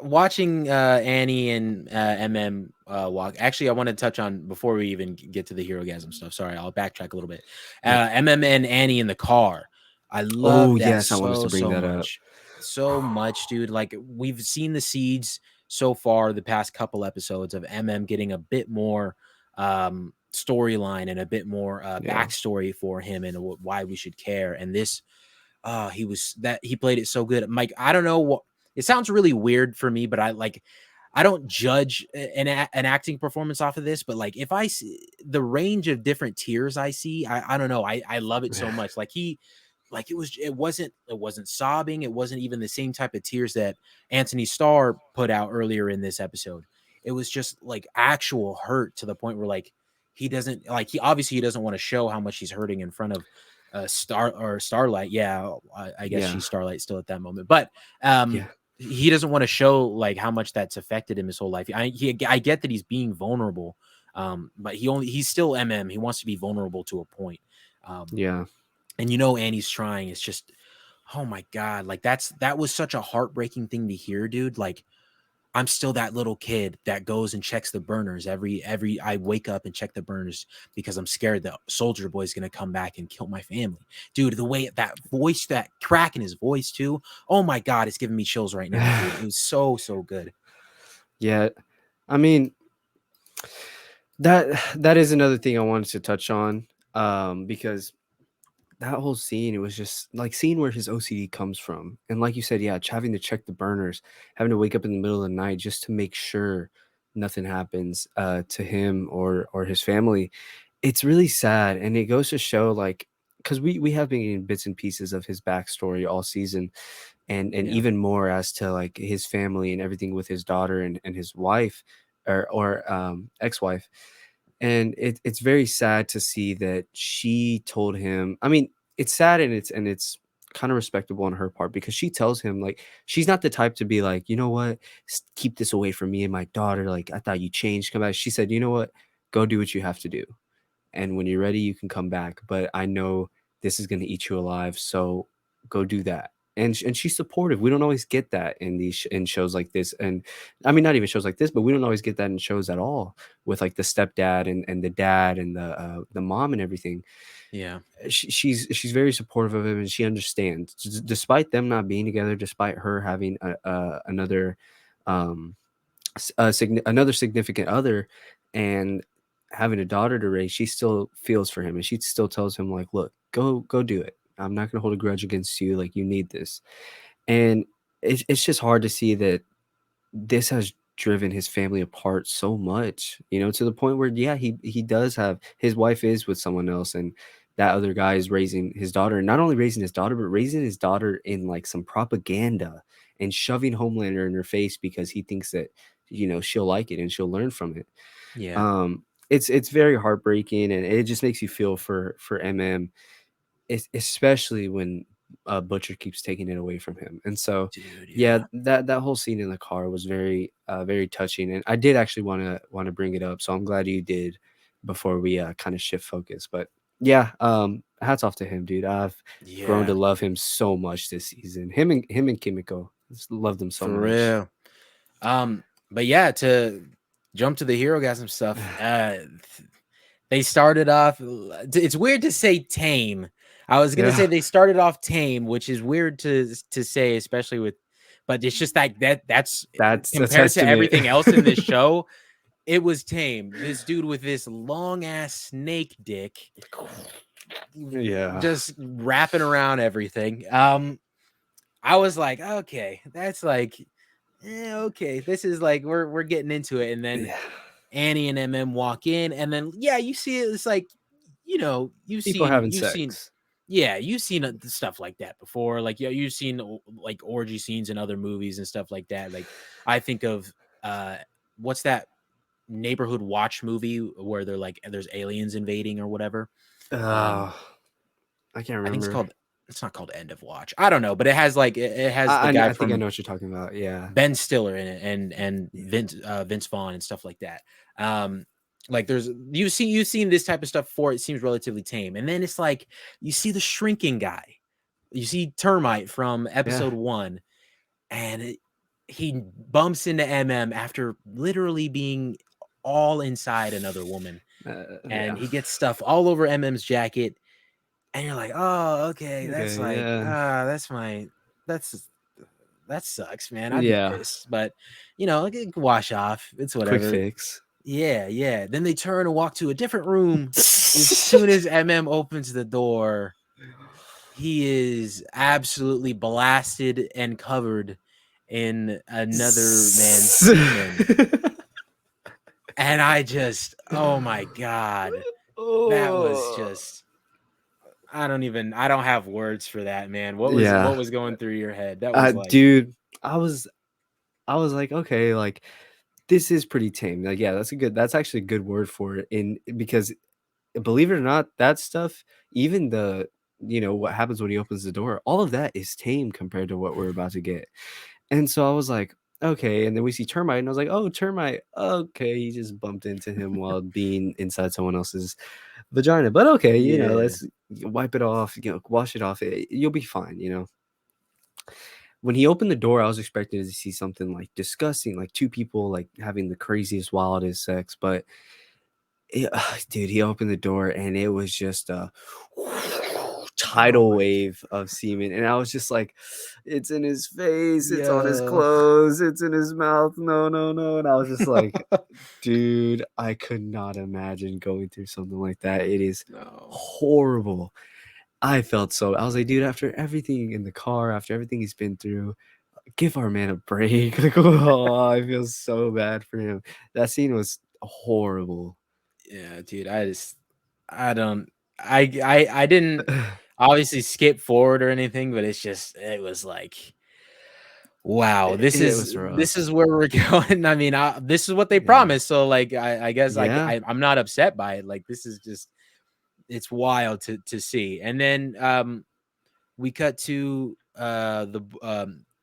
watching Annie and MM walk. Actually, I want to touch on before we even get to the Herogasm stuff. Sorry, I'll backtrack a little bit. Yeah. MM and Annie in the car. I Oh, love that yes, I want us to bring so that up. much, so much, dude. Like we've seen the seeds so far the past couple episodes of MM getting a bit more storyline and a bit more Yeah. backstory for him and why we should care. And this he played it so good. Mike, I don't know what it sounds really weird for me, but I don't judge an acting performance off of this, but like if I see the range of different tiers I see, I don't know. I love it so much. Like it wasn't sobbing, it wasn't even the same type of tears that Anthony Starr put out earlier in this episode. It was just like actual hurt to the point where like he doesn't like he obviously he doesn't want to show how much he's hurting in front of Starlight. Yeah, I guess Yeah. she's Starlight still at that moment, but Yeah. he doesn't want to show like how much that's affected him his whole life. I get that he's being vulnerable, but he's still MM. He wants to be vulnerable to a point. Um, Yeah. and Annie's trying. It's just, oh my god, like that was such a heartbreaking thing to hear, dude. Like I'm still that little kid that goes and checks the burners every I wake up and check the burners because I'm scared that Soldier Boy's gonna come back and kill my family. Dude, the way that voice, that crack in his voice too. Oh my god, it's giving me chills right now, dude. It was so good. Yeah. I mean, that is another thing I wanted to touch on, because that whole scene, it was just like seeing where his OCD comes from. And like you said, yeah, having to check the burners, having to wake up in the middle of the night just to make sure nothing happens to him or his family. It's really sad. And it goes to show, like, because we have been getting bits and pieces of his backstory all season, and Yeah. even more as to, like, his family and everything with his daughter and his wife, or ex-wife. And it's very sad to see that she told him. I mean, it's sad, and it's kind of respectable on her part, because she tells him, like, she's not the type to be like, you know what, keep this away from me and my daughter. Like, I thought you changed. Come back. She said, you know what, go do what you have to do. and when you're ready, you can come back. But I know this is gonna eat you alive, so go do that." And she's supportive. We don't always get that in in shows like this, and I mean, not even shows like this, but we don't always get that in shows at all with like the stepdad and the dad and the mom and everything. Yeah. She's very supportive of him, and she understands, despite them not being together, despite her having another um another significant other and having a daughter to raise. She still feels for him, and she still tells him like, look, go do it. I'm not going to hold a grudge against you. Like, you need this. And it's just hard to see that this has driven his family apart so much, to the point where, yeah, he does have, his wife is with someone else, and that other guy is raising his daughter, and not only raising his daughter, but raising his daughter in like some propaganda and shoving Homelander in her face because he thinks that, she'll like it and she'll learn from it. Yeah. It's very heartbreaking, and it just makes you feel for MM, especially when Butcher keeps taking it away from him. And so, Dude, yeah, yeah. that whole scene in the car was very very touching, and I did actually want to bring it up. So I'm glad you did before we kind of shift focus. But yeah, hats off to him, dude. I've grown to Yeah. love him so much this season. Him and Kimiko, just loved them so For much. real. But yeah, to jump to the Herogasm stuff, they started off, it's weird to say tame. I was gonna say Yeah, they started off tame, which is weird to say, especially with, but it's just like that's that's a compared to testament. everything else in this show, it was tame. This dude with this long ass snake dick Yeah, just wrapping around everything. I was like, okay, that's like, okay, this is like we're getting into it, and then yeah. Annie and MM walk in, and then yeah, you see it. It's like, People having you've seen, sex. yeah, you've seen stuff like that before. Like, yeah, you've seen like orgy scenes in other movies and stuff like that. Like, I think of uh, what's that neighborhood watch movie where they're like there's aliens invading or whatever. Um, Uh, I can't I think remember. it's not called End of Watch. I don't know, but it has like it has the guy I think I from know what you're talking about. Yeah. Ben Stiller in it, and Yeah. Vince Vaughn and stuff like that. Like there's you've seen this type of stuff before. It seems relatively tame, and then it's like you see the shrinking guy, you see Termite from Yeah. episode 1, and he bumps into MM after literally being all inside another woman, and Yeah. he gets stuff all over MM's jacket, and you're like, oh, okay, that's Okay. like, Yeah. that's that sucks, man. I'd be Yeah. pissed, but it can wash off. It's Quick whatever. fix. Yeah, yeah. Then they turn and walk to a different room. As soon as MM opens the door, he is absolutely blasted and covered in another man's semen. And I just, oh my God, that was Oh. just, I don't have words for that, man. What Yeah. was going through your head? That was like, Dude, I was I was like, okay, like this is pretty tame. Like, yeah, that's actually a good word for it. In because believe it or not, that stuff, even what happens when he opens the door, all of that is tame compared to what we're about to get. And so I was like, okay. And then we see Termite, and I was like, oh, Termite. Okay, he just bumped into him while being inside someone else's vagina. But okay, yeah, let's wipe it off, wash it off. You'll be fine. When he opened the door, I was expecting to see something like disgusting, like two people like having the craziest, wildest sex. But dude, he opened the door, and it was just a oh tidal my, wave of semen, and I was just like, "It's in his face, it's on his yo, clothes, it's in his mouth. No, no, no!" And I was just like, "Dude, I could not imagine going through something like that. It is no, horrible." I felt so. I was like, "Dude, after everything in the car, after everything he's been through, give our man a break." Like, oh, I feel so bad for him. That scene was horrible. yeah, dude, I don't, I didn't obviously skip forward or anything, but it was like, wow, It was this rough. is where we're going. I mean, this is what they Yeah. promised, so like, I guess Yeah. I'm not upset by it. Like, this is just, it's wild to see. And then we cut to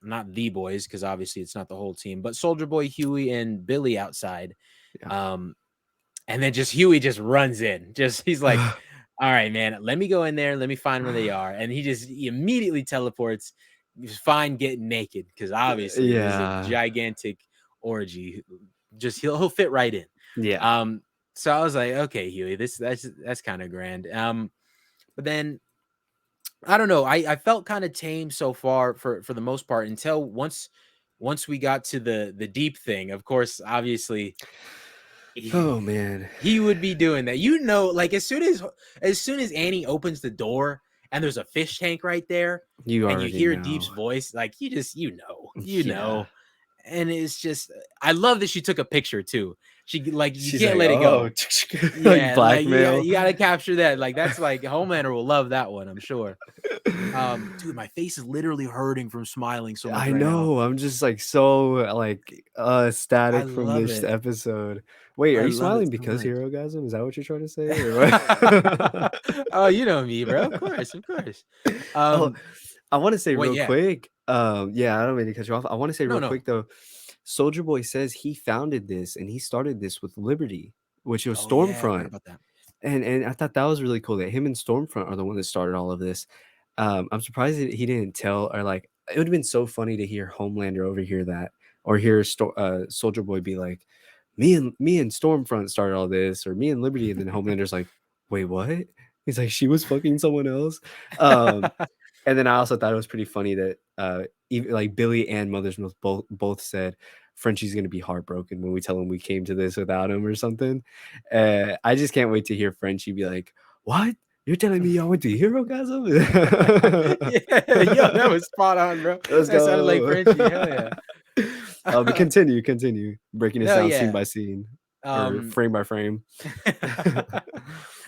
not the boys, because obviously it's not the whole team, but Soldier Boy, Huey, and Billy outside. Yeah. Um, And then just Huey just runs in. Just he's like, "All right, man, let me go in there. Let me find where they are." And he immediately teleports. He's fine getting naked because obviously this is a Yeah. gigantic orgy. Just he'll fit right in. Yeah. Um, so I was like, okay, Huey, that's kind of grand. But then I don't know. I felt kind of tame so far for the most part until once we got to the deep thing. Of course, obviously he, Oh, man. he would be doing that. Like as soon as Annie opens the door and there's a fish tank right there You and you already hear Deep's know. voice, like you Yeah. know. And it's just I love that she took a picture too. She like you She's can't like, let it "Oh," go. like Yeah, like blackmail. you gotta capture that. Like that's like Homelander will love that one, I'm sure. Dude, my face is literally hurting from smiling so much I right now. know, I'm just, like, so, like, I ecstatic from love this it. episode. Wait, are I you love it smiling so because much. Herogasm? Is that what you're trying to say, or what? Oh, you know me, bro. Of course, of course. Oh, Um, I wanna say wait, real yeah. quick, yeah, I don't mean to cut you off. I wanna say No, real no. quick, though, Soldier Boy says he founded this, and he started this with Liberty, which was Oh yeah, I forgot Stormfront. about that. And I thought that was really cool that him and Stormfront are the one that started all of this. I'm surprised that he didn't tell, or like it would have been so funny to hear Homelander overhear that, or hear Soldier Boy be like, "Me and Stormfront started all this," or "Me and Liberty," and then Homelander's like, "Wait, what?" He's like, "She was fucking someone else." Um, and then I also thought it was pretty funny that even like Billy and Mother's Milk both said Frenchie's gonna be heartbroken when we tell him we came to this without him or something. I just can't wait to hear Frenchie be like, "What? You're telling me y'all went to Herogasm?" Yeah, yo, that was spot on, bro. Let's That sounded like go. Frenchie. Hell yeah. But continue, breaking it No, down scene yeah. by scene or Um, frame by frame.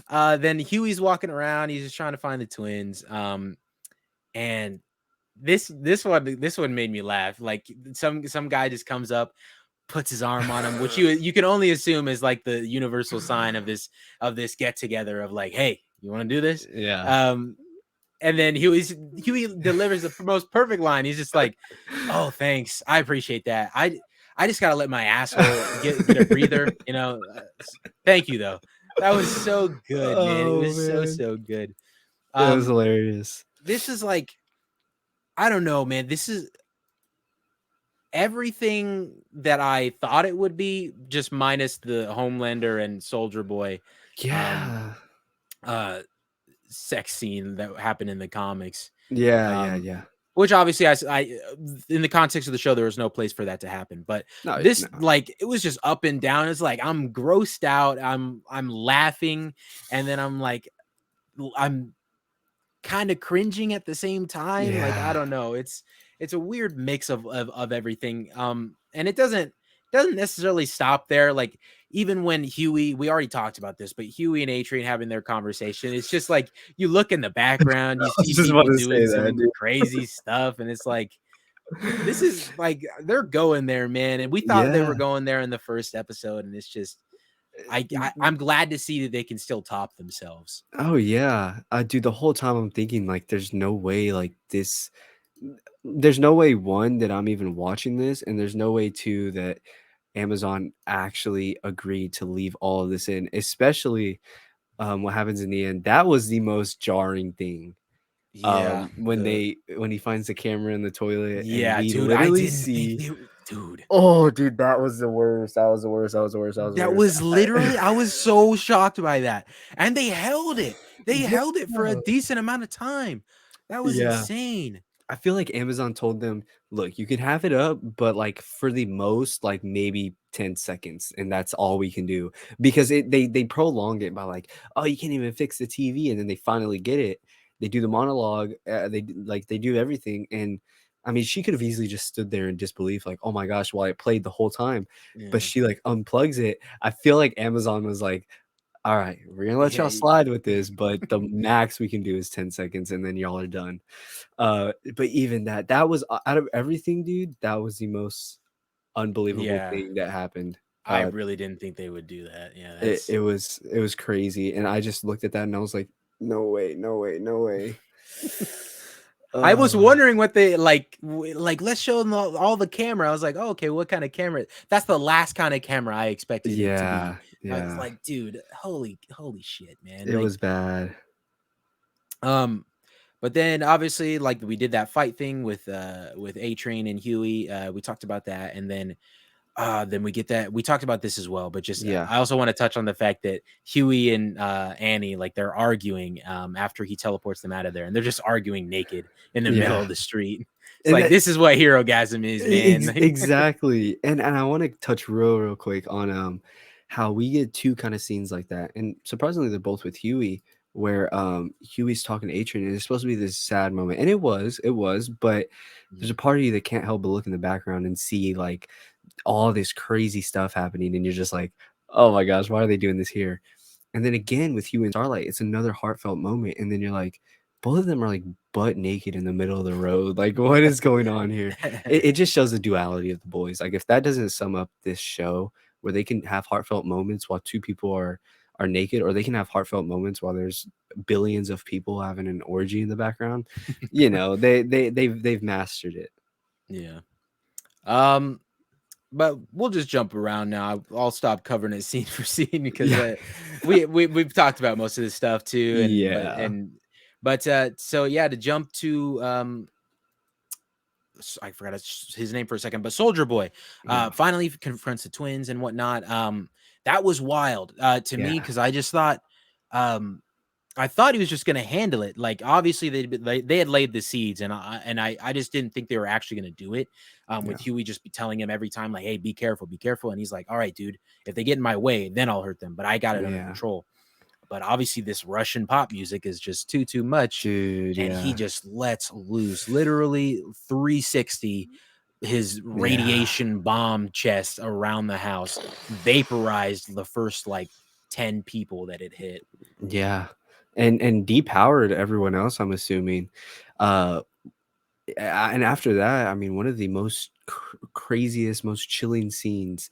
then Huey's walking around. He's just trying to find the twins. And this one made me laugh. Like some guy just comes up, puts his arm on him, which you can only assume is like the universal sign of this get together of like, hey, you want to do this? Yeah. Um, and then Huey delivers the most perfect line. He's just like, "Oh, thanks, I appreciate that. I just gotta let my asshole get a breather, you know. Thank you though. That was so good, man. It Oh, was so man. so good. It was Um, hilarious. this is like I don't know, man. This is everything that I thought it would be, just minus the Homelander and Soldier Boy um Yeah. uh sex scene that happened in the comics. Yeah, yeah, Um yeah. which obviously in the context of the show there was no place for that to happen. But No, this no. like it was just up and down. It's like I'm grossed out. I'm laughing and then I'm kind of cringing at the same time. Like I Yeah. don't know. It's a weird mix of everything. And it doesn't necessarily stop there. Like even when Huey, we already talked about this, but Huey and A-Train having their conversation, it's just like you look in the background, I you was see just about people to say doing that, some crazy stuff, and it's like this is like they're going there, man. And we thought they were Yeah. going there in the first episode, and it's just I'm glad to see that they can still top themselves. Oh, yeah. Dude, the whole time I'm thinking, like, there's no way, like, there's no way, 1, that I'm even watching this, and there's no way, 2, that Amazon actually agreed to leave all of this in, especially, what happens in the end. That was the most jarring thing, Yeah, when he finds the camera in the toilet, and yeah, we dude, I literally didn't think see. dude. Oh, dude, that was the worst. That was the worst. That was the worst. That was the That worst. was literally I was so shocked by that. And they held it. They Yeah. held it for a decent amount of time. That was Yeah. insane. I feel like Amazon told them, "Look, you can have it up, but, like, for the most, like, maybe 10 seconds, and that's all we can do." Because they prolonged it by, like, "Oh, you can't even fix the TV," and then they finally get it. They do the monologue, they do everything, and, I mean, she could have easily just stood there in disbelief, like, "Oh my gosh," while it played the whole time, but Yeah. she, like, unplugs it. I feel like Amazon was like, "Alright, we're gonna let Yeah. y'all slide with this, but the max we can do is 10 seconds, and then y'all are done." But even that was out of everything, dude, that was the most unbelievable Yeah. thing that happened. I really didn't think they would do that. Yeah, It that's it was it was crazy, and I just looked at that and I was like, "No way, no way, no way." I was Oh, wondering what they like. Let's show them all the camera. I was like, oh, okay, what kind of camera? That's the last kind of camera I expected it to yeah, be. I was Yeah. like, dude, holy shit, man. It Like, was bad. um, but then obviously, like we did that fight thing with A Train and Huey. We talked about that, and then we get that we talked about this as well, but just Yeah. I also want to touch on the fact that Huey and Annie, like they're arguing after he teleports them out of there, and they're just arguing naked in the middle Yeah. of the street. It's And like that this is what Herogasm is, man. Like, exactly. And I want to touch real quick on how we get two kind of scenes like that. And surprisingly they're both with Huey, where Huey's talking to Atron and it's supposed to be this sad moment. And it was, but there's a Mhm. part of you that can't help but look in the background and see like all this crazy stuff happening and you're just like, "Oh my gosh, why are they doing this here?" And then again with Huey and Starlight, it's another heartfelt moment, and then you're like, both of them are like butt naked in the middle of the road. Like, what is going on here? It just shows the duality of the boys. Like, if that doesn't sum up this show, where they can have heartfelt moments while two people are naked, or they can have heartfelt moments while there's billions of people having an orgy in the background, they've mastered it. Yeah. Um, but we'll just jump around now. I'll stop covering it scene for scene because Yeah, we've talked about most of this stuff too, yeah, so yeah, to jump to I forgot his name for a second, but Soldier Boy yeah, finally confronts the twins and whatnot. That was wild to me yeah, because um, I thought he was just going to handle it. Like obviously they had laid the seeds, and I just didn't think they were actually going to do it. yeah, With Huey just be telling him every time like, "Hey, be careful," and he's like, "All right, dude, if they get in my way, then I'll hurt them, but I got it under yeah, control." But obviously, this Russian pop music is just too much, dude, and he yeah, just lets loose, literally 360 his yeah. radiation bomb chest around the house, vaporized the first like 10 people that it hit. Yeah, and depowered everyone else, I'm assuming. Uh, and after that, I mean, one of the most craziest, most chilling scenes,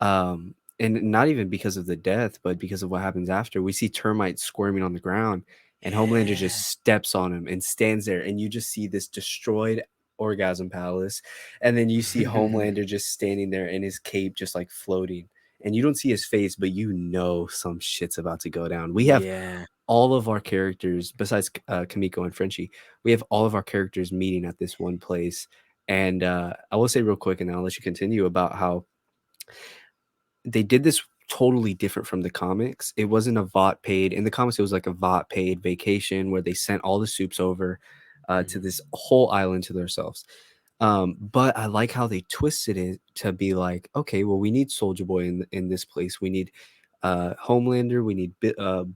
and not even because of the death, but because of what happens after. We see termites squirming on the ground, and Homelander Yeah. just steps on him and stands there, and you just see this destroyed orgasm palace, and then you see Homelander just standing there in his cape, just like floating. And you don't see his face, but you know some shit's about to go down. We have Yeah. all of our characters besides Kamiko and Frenchie, we have all of our characters meeting at this one place. And I will say real quick, and then I'll let you continue about how they did this totally different from the comics. It wasn't a VOT paid. In the comics, it was like a VOT paid vacation where they sent all the soups over to Mhm. this whole island to themselves. But I like how they twisted it to be like, okay, well, we need Soldier Boy in this place. We need Homelander. We need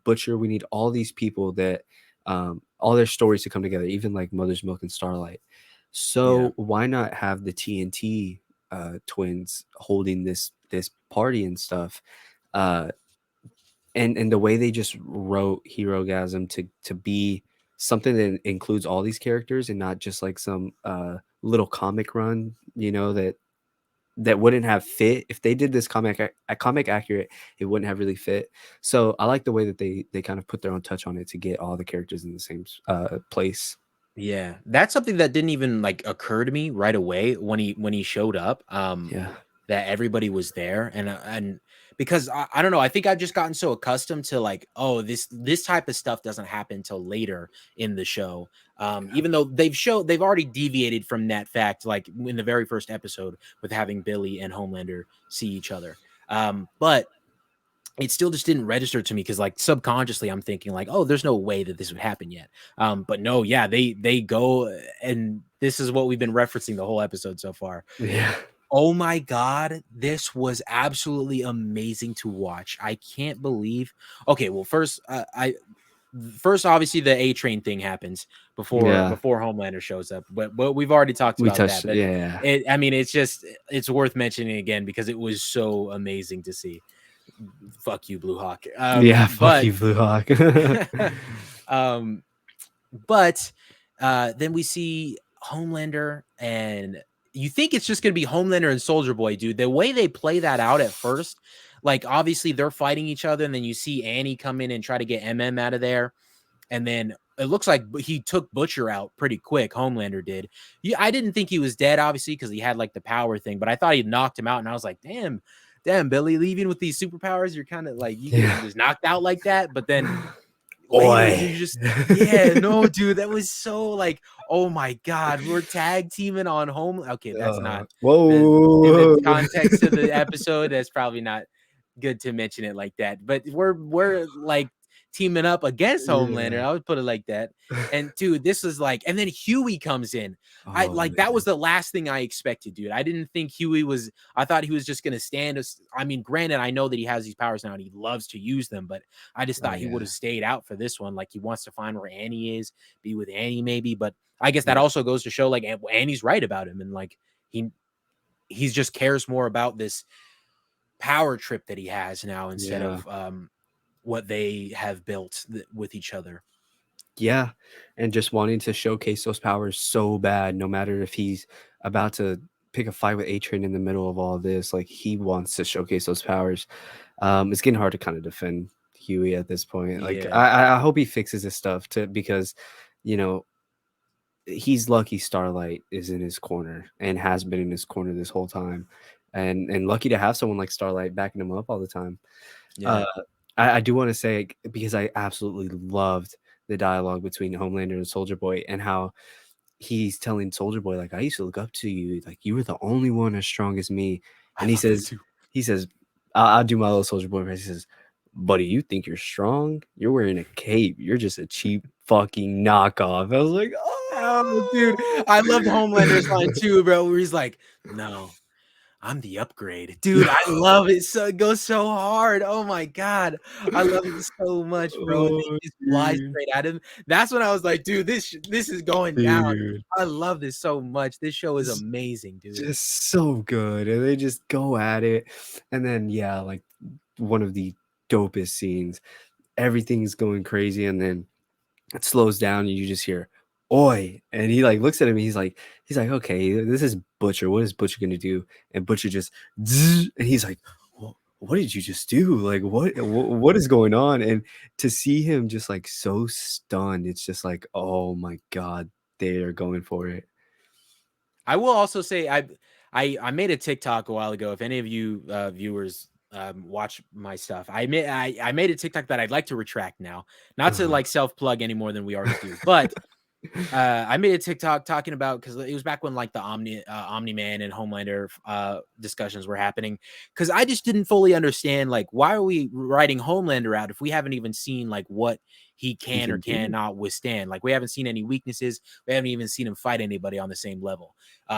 Butcher. We need all these people that all their stories to come together, even like Mother's Milk and Starlight. Yeah. So why not have the TNT twins holding this party and stuff? Uh, and the way they just wrote Herogasm to be something that includes all these characters and not just like some little comic run, that wouldn't have fit if they did this comic accurate. It wouldn't have really fit. So I like the way that they kind of put their own touch on it to get all the characters in the same place. Yeah. That's something that didn't even like occur to me right away when he showed up. Yeah, That everybody was there, and because I don't know, I think I've just gotten so accustomed to like, oh, this type of stuff doesn't happen till later in the show. Even though they've already deviated from that fact, like in the very first episode with having Billy and Homelander see each other. But it still just didn't register to me because like subconsciously I'm thinking like, oh, there's no way that this would happen yet. But no, yeah, they go, and this is what we've been referencing the whole episode so far. yeah, Oh my god, this was absolutely amazing to watch. I can't believe. Okay, well, I first obviously the A Train thing happens yeah. before Homelander shows up, but we've already talked We about touched, that. But yeah, I mean, it's worth mentioning again because it was so amazing to see. Fuck you, Blue Hawk. yeah. Fuck you, Blue Hawk. Um, but then we see Homelander, and you think it's just gonna be Homelander and Soldier Boy, dude. The way they play that out at first, like obviously they're fighting each other, and then you see Annie come in and try to get MM out of there, and then it looks like he took Butcher out pretty quick. Homelander did. Yeah, I didn't think he was dead, obviously, because he had like the power thing, but I thought he knocked him out, and I was like, damn. damn, Billy, leaving with these superpowers, you're kind of like you get Yeah. just knocked out like that. But then later Oi. you just yeah, no, dude, that was so like, oh my god, we're tag teaming on home. Okay, that's not the in the Whoa. context of the episode. That's probably not good to mention it like that. But we're like teaming up against Homelander. Yeah. I would put it like that. And dude, this is like, and then Huey comes in. I Oh, like that was man. the last thing I expected, dude. I didn't think Huey was. I thought he was just gonna stand us. I mean, granted, I know that he has these powers now and he loves to use them, but I just Oh, thought he would yeah. have stayed out for this one. Like he wants to find where Annie is, be with Annie maybe. But I guess that Yeah. also goes to show like Annie's right about him, and like he he's just cares more about this power trip that he has now instead Yeah. of what they have built with each other. Yeah, and just wanting to showcase those powers so bad, no matter if he's about to pick a fight with A-Train in the middle of all this, like, he wants to showcase those powers. It's getting hard to kinda defend Huey at this point. Like, Yeah. I hope he fixes his stuff to because, you know, he's lucky Starlight is in his corner and has been in his corner this whole time, and lucky to have someone like Starlight backing him up all the time. Uh, Yeah. I do wanna say because I absolutely loved the dialogue between Homelander and Soldier Boy and how he's telling Soldier Boy, like, "I used to look up to you, like, you were the only one as strong as me." I And he love that says too. he says, I'll do my little Soldier Boy voice. He says, "Buddy, you think you're strong? You're wearing a cape. You're just a cheap fucking knockoff." I was like, Oh, dude, "Oh!" I loved Homelander's line too, bro, where he's like, "No, I'm the upgrade." Dude, I love it. So it goes so hard. Oh my god. I love it so much, bro. And Oh, they just fly dude. straight at him. That's when I was like, dude, this is going down. Dude. I love this so much. This show is It's amazing, dude. just so good, and they just go at it, and then, yeah, like, one of the dopest scenes, everything's going crazy, and then it slows down, and you just hear, "Oi," and he, like, looks at him, and he's like, "Okay, this is Butcher, what is Butcher gonna do?" And Butcher just zzz, and he's like, What did you just do? Like, what is going on?" And to see him just, like, so stunned, it's just like, "Oh my god, they are going for it." I will also say I made a TikTok a while ago. If any of you viewers watch my stuff, I made a TikTok that I'd like to retract now, not to Uh-huh. like self plug any more than we already do, but I made a TikTok talking about because it was back when like the Omni Man and Homelander discussions were happening. Because I just didn't fully understand like why are we writing Homelander out if we haven't even seen like what he He can or can do. cannot withstand. Like we haven't seen any weaknesses. We haven't even seen him fight anybody on the same level.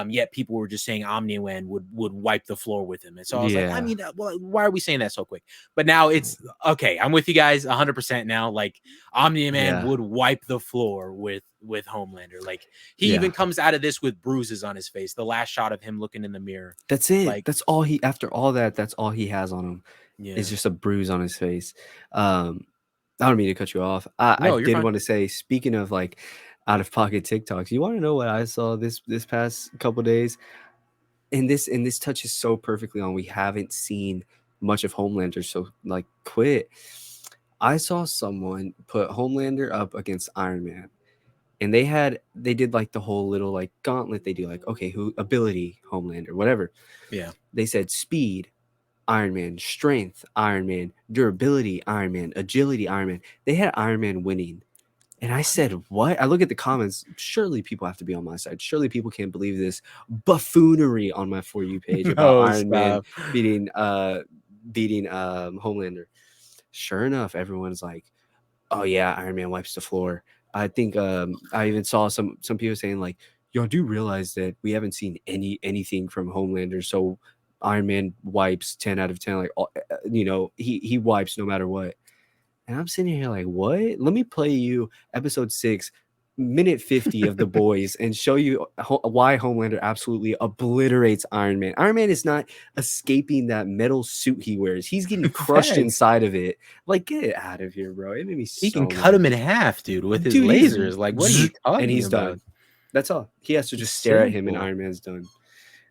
Yet people were just saying Omni Man would wipe the floor with him. And so I was like, I Yeah. mean, well, why are we saying that so quick? But now it's okay. I'm with you guys 100% now. Like Omni Man Yeah. would wipe the floor with Homelander. Like he Yeah. even comes out of this with bruises on his face. The last shot of him looking in the mirror. That's it. Like, That's all he after all that, that's all he has on him is yeah. just a bruise on his face. I don't mean to cut you off. I No, you're did fine. wanna say, speaking of, like, out of pocket TikToks, you wanna know what I saw this past couple days? And this touches so perfectly on we haven't seen much of Homelander, so, like, quit. I saw someone put Homelander up against Iron Man, and they did, like, the whole little, like, gauntlet they do, like, okay, who ability, Homelander, whatever. Yeah. They said speed, Iron Man, strength, Iron Man, durability, Iron Man, agility, Iron Man. They had Iron Man winning. And I said, "What?" I look at the comments. Surely people have to be on my side. Surely people can't believe this buffoonery on my For You page about No, Iron Man stop. beating Homelander. Sure enough, everyone's like, "Oh yeah, Iron Man wipes the floor." I think I even saw some people saying like, "Y'all do realize that we haven't seen anything from Homelander, so Iron Man wipes 10 out of 10 like he wipes no matter what." And I'm sitting here like, "What? Let me play you episode 6, minute 50 of The Boys and show you why Homelander absolutely obliterates Iron Man." Iron Man is not escaping that metal suit he wears. He's getting crushed Facts. inside of it. Like, get it out of here, bro. It made me He can so cut mad. him in half, dude, with his Dude, he's lasers. Like, what are you zzz, and talking he's about? done. That's all. He has to It's just stare at him and simple. Iron Man's done.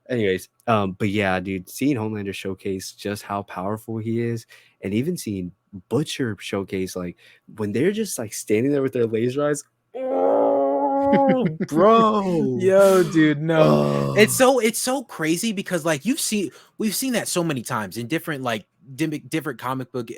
Anyways, but yeah, dude, seeing Homelander showcase just how powerful he is, and even seeing Butcher showcase like when they're just like standing there with their laser eyes. Oh, No, bro. Yo, dude, no. Oh, It's so crazy because like we've seen that so many times in different like different comic book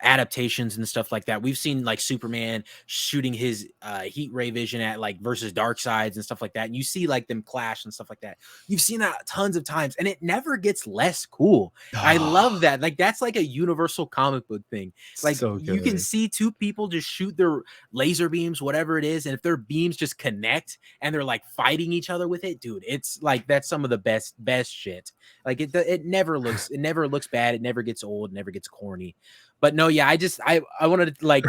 adaptations and stuff like that. We've seen like Superman shooting his heat ray vision at like versus dark sides and stuff like that. And you see like them clash and stuff like that. You've seen that tons of times and it never gets less cool. I love that. Like that's like a universal comic book thing. Like so you can good. see two people just shoot their laser beams, whatever it is, and if their beams just connect and they're like fighting each other with it, dude, it's like that's some of the best shit. Like it never looks bad, it never gets old, never gets corny. But no, yeah, I wanted to like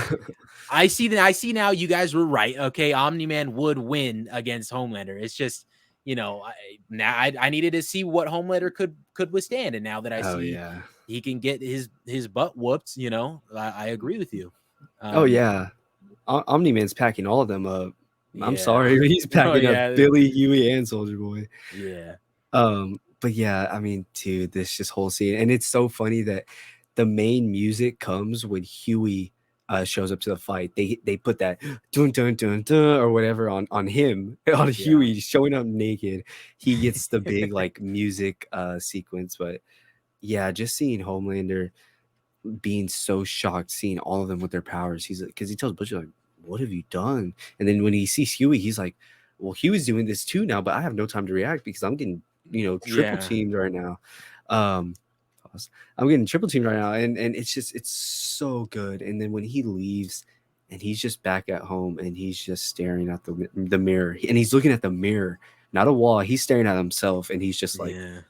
I see now you guys were right. Okay, Omni-Man would win against Homelander. It's just I needed to see what Homelander could withstand, and now that I Oh see yeah. he can get his butt whooped, I agree with you. Oh Um, yeah. Omni Man's packing all of them up. I'm yeah. sorry, he's Oh packing up yeah. Billy, Huey, and Soldier Boy. Yeah. But yeah, I mean, dude, this just whole scene, and it's so funny that the main music comes when Huey shows up to the fight. They put that dun dun dun dun or whatever on him on Yeah. Huey showing up naked. He gets the big like music sequence, but yeah, just seeing Homelander being so shocked, seeing all of them with their powers. He's like, because he tells Butcher like, "What have you done?" And then when he sees Huey, he's like, "Well, Huey's doing this too now, but I have no time to react because I'm getting triple Yeah. teamed right now." Um, pause. I'm getting triple teamed right now, and it's so good. And then when he leaves, and he's just back at home, and he's just staring at the mirror, and he's looking at the mirror, not a wall. He's staring at himself, and he's just like, Yeah.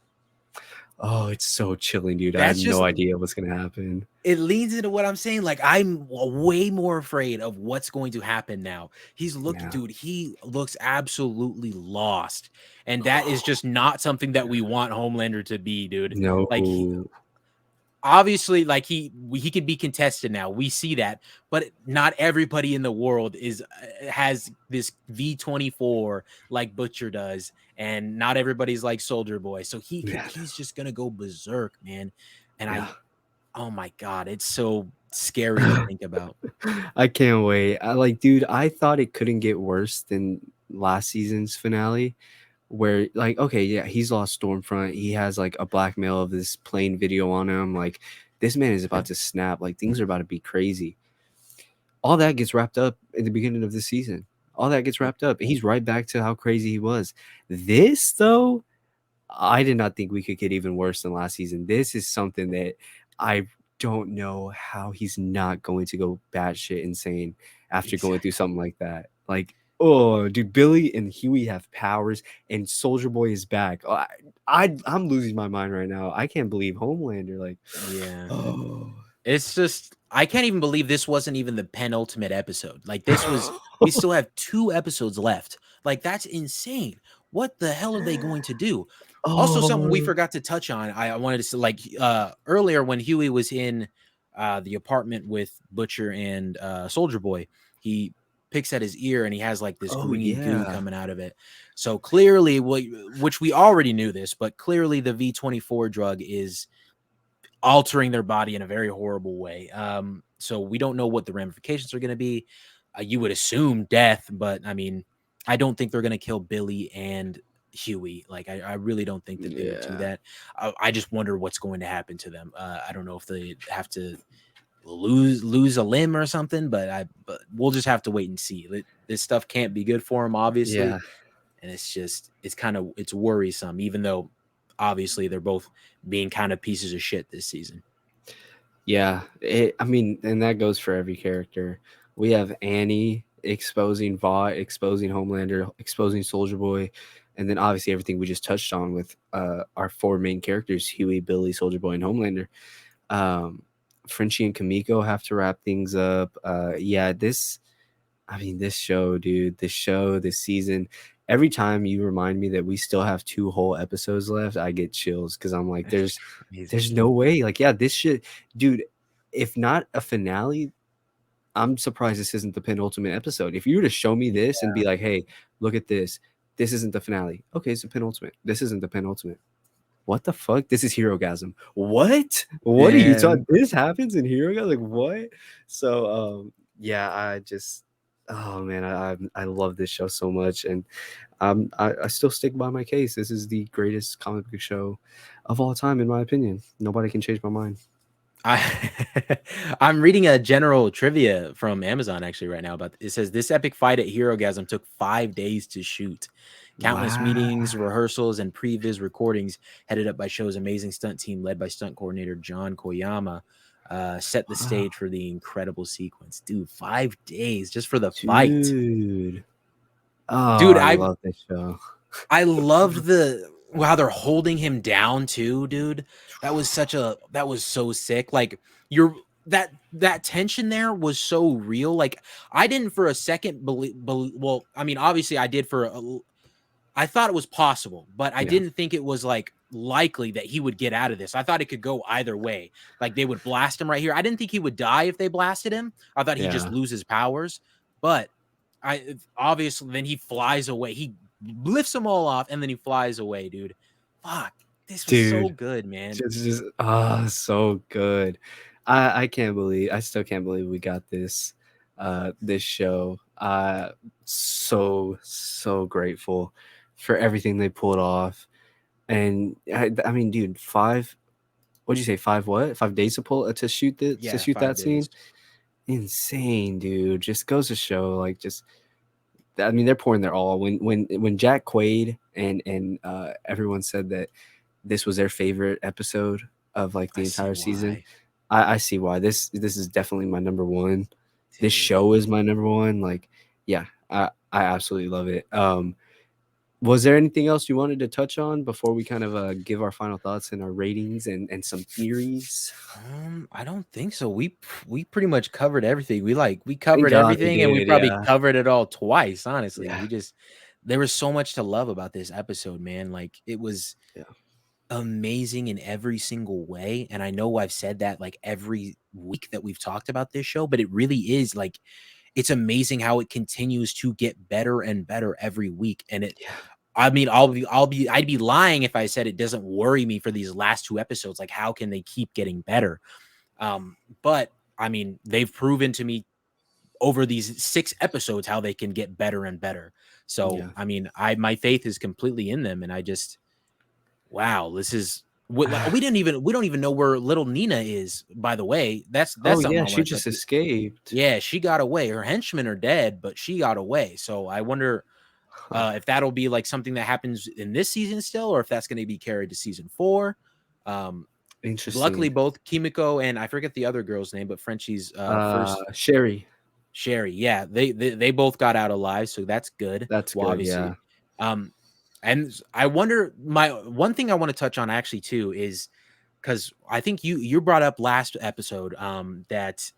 "Oh, it's so chilling, dude. I have That's no just idea what's gonna happen." it leads into what I'm saying. Like I'm way more afraid of what's going to happen now. Yeah. Dude, he looks absolutely lost. And that is just not something that we want Homelander to be, dude. Like No. obviously like he could be contested now, we see that, but not everybody in the world is has this V24 like Butcher does, and not everybody's like Soldier Boy, so Yeah. he's just gonna go berserk, man. And Yeah. oh my god, it's so scary to think about. I can't wait. Dude, I thought it couldn't get worse than last season's finale where like, okay, yeah, he's lost Stormfront. He has like a blackmail of this plane video on him. Like this man is about to snap. Like things are about to be crazy. All that gets wrapped up in the beginning of the season. All that gets wrapped up. He's right back to how crazy he was. This though, I did not think we could get even worse than last season. This is something that I don't know how he's not going to go batshit insane after going through Exactly. something like that. Like, oh, dude, Billy and Huey have powers, and Soldier Boy is back. Oh, I'm losing my mind right now. I can't believe Homelander. Like, Yeah. oh, It's just I can't even believe this wasn't even the penultimate episode. Like this was we still have 2 episodes left. Like that's insane. What the hell are they going to do? Also, something we oh, forgot to touch on. I wanted to say like earlier when Huey was in the apartment with Butcher and Soldier Boy, he picks at his ear and he has like this oh green goo yeah, coming out of it. So clearly, which we already knew this, but clearly the V24 drug is altering their body in a very horrible way. So we don't know what the ramifications are going to be. You would assume death, but I mean, I don't think they're going to kill Billy and Huey. Like, I really don't think that they would do yeah, that. I just wonder what's going to happen to them. I don't know if they have to lose a limb or something, but we'll just have to wait and see. This stuff can't be good for them, obviously, yeah. and it's worrisome, even though obviously they're both being kind of pieces of shit this season. Yeah, I mean, and that goes for every character. We have Annie exposing Vought, exposing Homelander, exposing Soldier Boy, and then obviously everything we just touched on with our 4 main characters: Huey, Billy, Soldier Boy, and Homelander. Um, Frenchie and Kamiko have to wrap things up. Yeah, I mean, this show, dude, this show, this season. Every time you remind me that we still have 2 whole episodes left, I get chills because I'm like, Crazy. there's no way. Like, yeah, this shit, dude. If not a finale, I'm surprised this isn't the penultimate episode. If you were to show me this and be like, "Hey, look at this. This isn't the finale." Okay, it's the penultimate. This isn't the penultimate. What the fuck? This is Herogasm. What? What are you And talking? This happens in Herogasm? Like what? So, yeah, I just Oh man, I love this show so much, and I still stick by my case. This is the greatest comic book show of all time, in my opinion. Nobody can change my mind. I I'm reading a general trivia from Amazon actually right now, but it says this epic fight at Herogasm took 5 days to shoot. Countless Wow. meetings, rehearsals, and previs recordings headed up by show's amazing stunt team led by stunt coordinator John Koyama set the Wow, stage for the incredible sequence. Dude, 5 days just for the fight. dude. Oh, Dude, I I love this show. I loved the how they're holding him down too, dude. That was so sick. Like you're that tension there was so real. Like I didn't for a second believe well, I mean, obviously I did for I thought it was possible, but I Yeah, didn't think it was like likely that he would get out of this. I thought it could go either way. Like they would blast him right here. I didn't think he would die if they blasted him. I thought he'd just yeah, lose his powers, but I obviously then he flies away. He lifts them all off and then he flies away, dude. Fuck. This was so dude. good, man. Just so good. I still can't believe we got this show. So grateful for everything they pulled off. And I mean, dude, what'd you say, 5 what? 5 days to Yeah, shoot 5 that scene? days. Insane, dude. Just goes to show, like, just I mean, they're pouring their all. When Jack Quaid and everyone said that this was their favorite episode of, like, the I see entire season, why. I see why. This is definitely my number 1. This Dude. show is my number 1, like, yeah, I absolutely love it. Was there anything else you wanted to touch on before we kind of, give our final thoughts and our ratings and some theories? I don't think so. We pretty much covered everything. We Thank covered God we everything and we did, probably yeah. covered it all twice, honestly. Yeah, There was so much to love about this episode, man. Like it was yeah, amazing in every single way. And I know I've said that like every week that we've talked about this show, but it really is like it's amazing how it continues to get better and better every week. And it yeah, I mean, I'd be lying if I said it doesn't worry me for these last 2 episodes. Like, how can they keep getting better? But I mean, they've proven to me over these 6 episodes how they can get better and better. So, yeah. I mean, I my faith is completely in them, and I just wow, this is like we don't even know where little Nina is. By the way, Oh, that's something yeah, I she want to just touch. escaped. Yeah, she got away. Her henchmen are dead, but she got away. So I wonder Huh, if that'll be like something that happens in this season still, or if that's going to be carried to season 4. Um, Luckily, interesting. both Kimiko and I forget the other girl's name, but Frenchie's first Sherry, Sherry. Yeah, they both got out alive, so that's good. that's Well, good, yeah. obviously, um, and I wonder my one thing I want to touch on actually too is because I think you brought up last episode that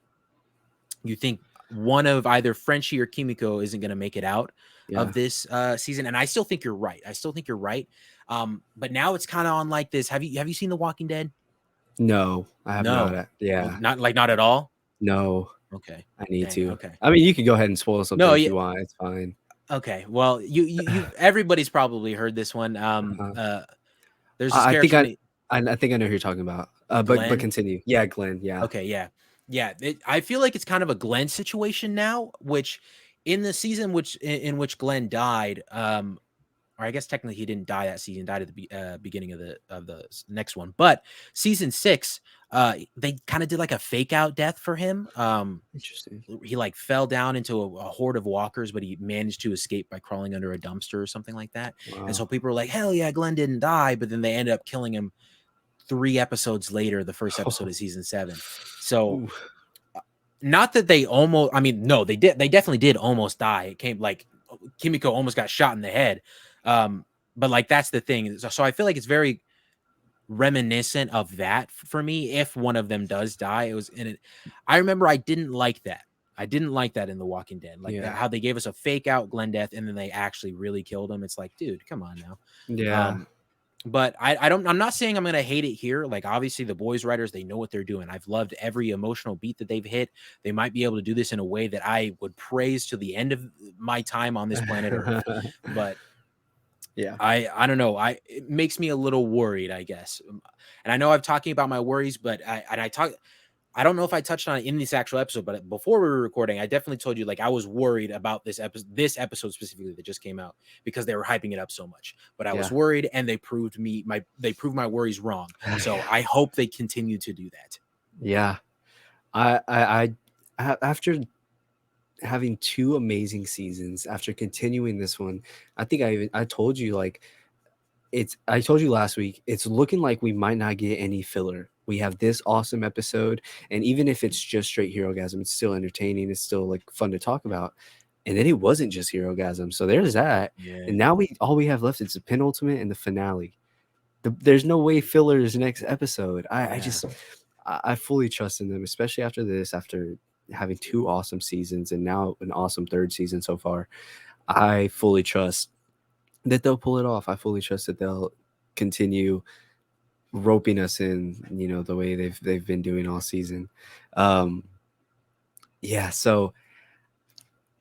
you think one of either Frenchie or Kimiko isn't going to make it out of Yeah. this season, and I still think you're right. I still think you're right. But now it's kind of on like this. Have you seen The Walking Dead? No, I have not, No, yeah. not like not at all. No, Okay, I need dang. to. Okay, I mean, you could go ahead and spoil something no, if yeah, you want, it's fine. okay. Well, you everybody's probably heard this one. Uh-huh. There's this I think character named I think I know who you're talking about, but Glenn. continue. Yeah, Glenn, yeah. Okay, yeah. Yeah, I feel like it's kind of a Glenn situation now, which in the season in which Glenn died, or I guess technically he didn't die that season, died at the beginning of the next one. But season 6, they kind of did like a fake out death for him. Interesting. He like fell down into a horde of walkers, but he managed to escape by crawling under a dumpster or something like that. And so Wow. people were like, "Hell yeah, Glenn didn't die," but then they ended up killing him 3 episodes later, the first episode of season 7. So Ooh, not that they almost I mean, no, they definitely did almost die. It came like Kimiko almost got shot in the head. But like that's the thing. So I feel like it's very reminiscent of that for me. If one of them does die, it was in it. I remember I didn't like that. I didn't like that in The Walking Dead. Like that yeah. how they gave us a fake out Glenn death and then they actually really killed him. It's like, dude, come on now. Yeah. Um, but I don't I'm not saying I'm gonna hate it here. Like obviously the boys writers, they know what they're doing. I've loved every emotional beat that they've hit. They might be able to do this in a way that I would praise to the end of my time on this planet Earth. But Yeah. I don't know. It makes me a little worried, I guess. And I know I'm talking about my worries, but I talk I don't know if I touched on it in this actual episode, but before we were recording, I definitely told you like I was worried about this episode specifically that just came out because they were hyping it up so much. But I was Yeah. worried, and they proved my worries wrong. So I hope they continue to do that. Yeah. After having 2 amazing seasons, after continuing this one, I think I told you, like, I told you last week, it's looking like we might not get any filler. We have this awesome episode, and even if it's just straight Herogasm, it's still entertaining, it's still, like, fun to talk about. And then it wasn't just Herogasm, so there's that. Yeah, And now all we have left is the penultimate and the finale. There's no way filler is next episode. I yeah. just I fully trust in them, especially after this, after having 2 awesome seasons and now an awesome 3rd season so far. I fully trust that they'll pull it off. I fully trust that they'll continue roping us in, the way they've been doing all season. Um, yeah, so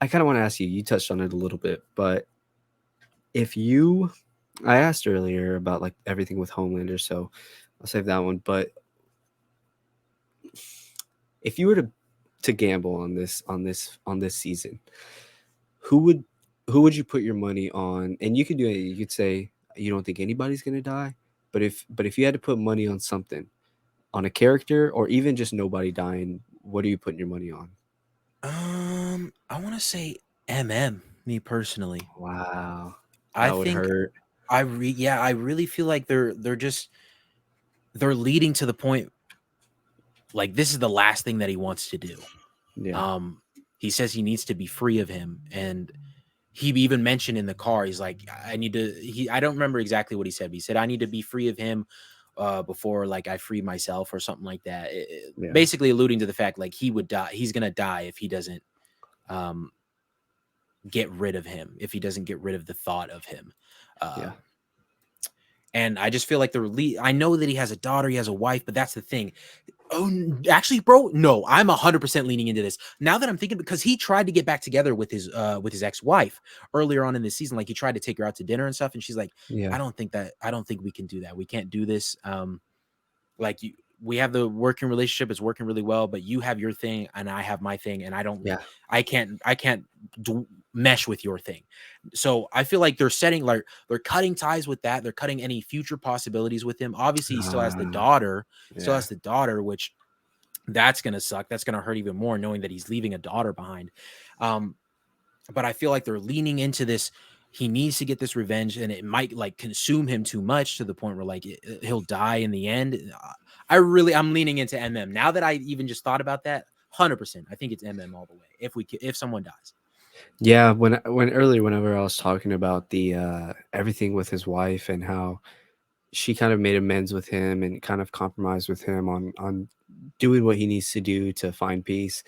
I kind of want to ask you, you touched on it a little bit, but if you I asked earlier about like everything with Homelander, so I'll save that one, but if you were to gamble on this season, who would who would you put your money on? And you could do it. You could say you don't think anybody's gonna die, but if you had to put money on something, on a character, or even just nobody dying, what are you putting your money on? I want to say MM. Me personally, Wow, I that would think hurt. I really feel like they're leading to the point like this is the last thing that he wants to do. Yeah, Um, he says he needs to be free of him, and he even mentioned in the car, he's like, I need to. I don't remember exactly what he said, but he said I need to be free of him before like I free myself or something like that. yeah, Basically alluding to the fact like he would die. He's gonna die if he doesn't um, get rid of him. If he doesn't get rid of the thought of him. yeah, Um, and I just feel like I know that he has a daughter, he has a wife, but that's the thing. Oh, actually, bro, no, I'm 100% leaning into this now that I'm thinking because he tried to get back together with his ex-wife earlier on in the season. Like he tried to take her out to dinner and stuff, and she's like, yeah, I don't think we can do that. We can't do this. Like we have the working relationship, it's working really well, but you have your thing and I have my thing, and yeah. I can't mesh with your thing. So I feel like they're cutting ties with that. They're cutting any future possibilities with him. Obviously, he Ah, still yeah, has the daughter, which that's gonna suck. That's gonna hurt even more knowing that he's leaving a daughter behind. Um, but I feel like they're leaning into this. He needs to get this revenge, and it might like consume him too much to the point where like he'll die in the end. I'm leaning into MM now that I even just thought about that. 100%, I think it's MM all the way. If someone dies, yeah. When earlier, whenever I was talking about the everything with his wife and how she kind of made amends with him and kind of compromised with him on doing what he needs to do to find peace,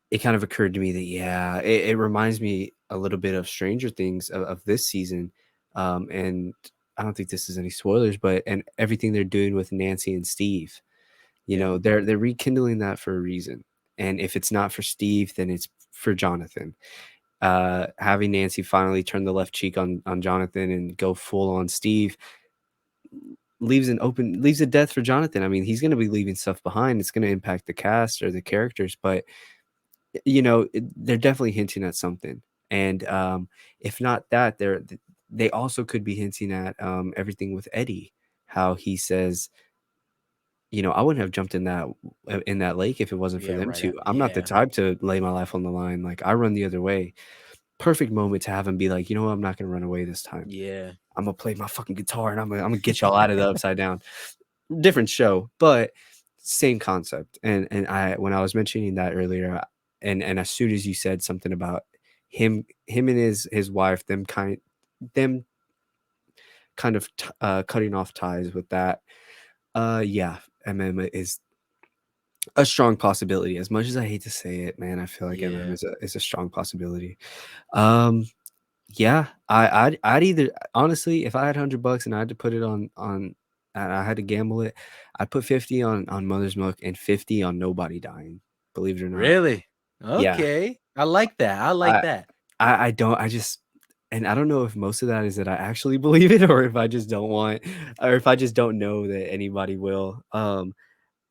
it kind of occurred to me that yeah, it reminds me a little bit of Stranger Things of this season, and I don't think this is any spoilers, but and everything they're doing with Nancy and Steve, yeah, they're rekindling that for a reason, and if it's not for Steve, then it's for Jonathan. Having Nancy finally turn the left cheek on Jonathan and go full on Steve leaves a death for Jonathan. I mean, he's going to be leaving stuff behind. It's going to impact the cast or the characters, but they're definitely hinting at something. And if not that, they also could be hinting at everything with Eddie, how he says, I wouldn't have jumped in that lake if it wasn't for yeah, them right, two. I'm not the yeah, type to lay my life on the line. Like I run the other way. Perfect moment to have him be like, you know what, I'm not gonna run away this time. yeah, I'm gonna play my fucking guitar and I'm gonna get y'all out of the upside down. Different show, but same concept. And I when I was mentioning that earlier, and as soon as you said something about him and his wife, them kind of cutting off ties with that, yeah, MM is a strong possibility. As much as I hate to say it, man, I feel like MM yeah. is a strong possibility. Um, Yeah, I'd either honestly, if I had $100 and I had to put it on and I had to gamble it, I'd put 50 on Mother's Milk and 50 on nobody dying, believe it or not. Really? Yeah, Okay, I like that. I like I that. I don't I just and I don't know if most of that is that I actually believe it or if I just don't know that anybody will.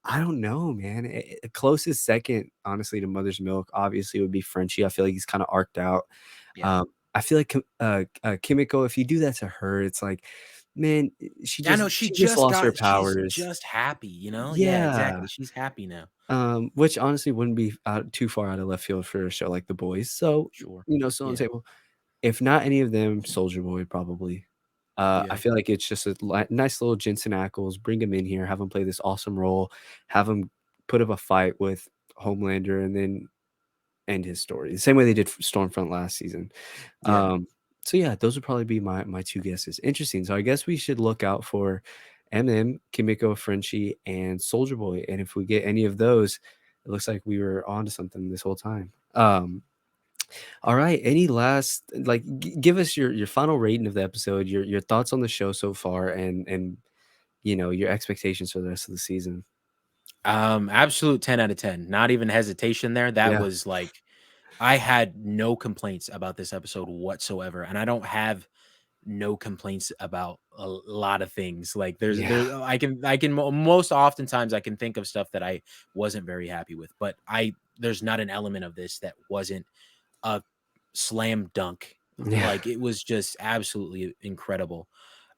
I don't know, man. Closest second, honestly, to Mother's Milk, obviously, would be Frenchie. I feel like he's kinda arced out. Yeah. Um, I feel like Kimiko, if you do that to her, it's like, man, I know she just lost her she's powers. just happy, you know? Yeah, Yeah. exactly. She's happy now. Which honestly wouldn't be out too far out of left field for a show like The Boys. So, Sure. still on the Yeah. table. If not any of them, Soldier Boy probably. I Yeah. feel like it's just a nice little Jensen Ackles, bring him in here, have him play this awesome role, have him put up a fight with Homelander, and then end his story. The same way they did Stormfront last season. Yeah. So yeah, those would probably be my 2 guesses. Interesting. So I guess we should look out for MM, Kimiko, Frenchie, and Soldier Boy. And if we get any of those, it looks like we were onto something this whole time. All right. Any last like give us your final rating of the episode, your thoughts on the show so far, and your expectations for the rest of the season. Absolute 10 out of 10. Not even hesitation there. That Yeah. was like I had no complaints about this episode whatsoever, and I don't have no complaints about a lot of things. Like Yeah. I can most oftentimes I can think of stuff that I wasn't very happy with, but there's not an element of this that wasn't a slam dunk. Yeah. Like it was just absolutely incredible.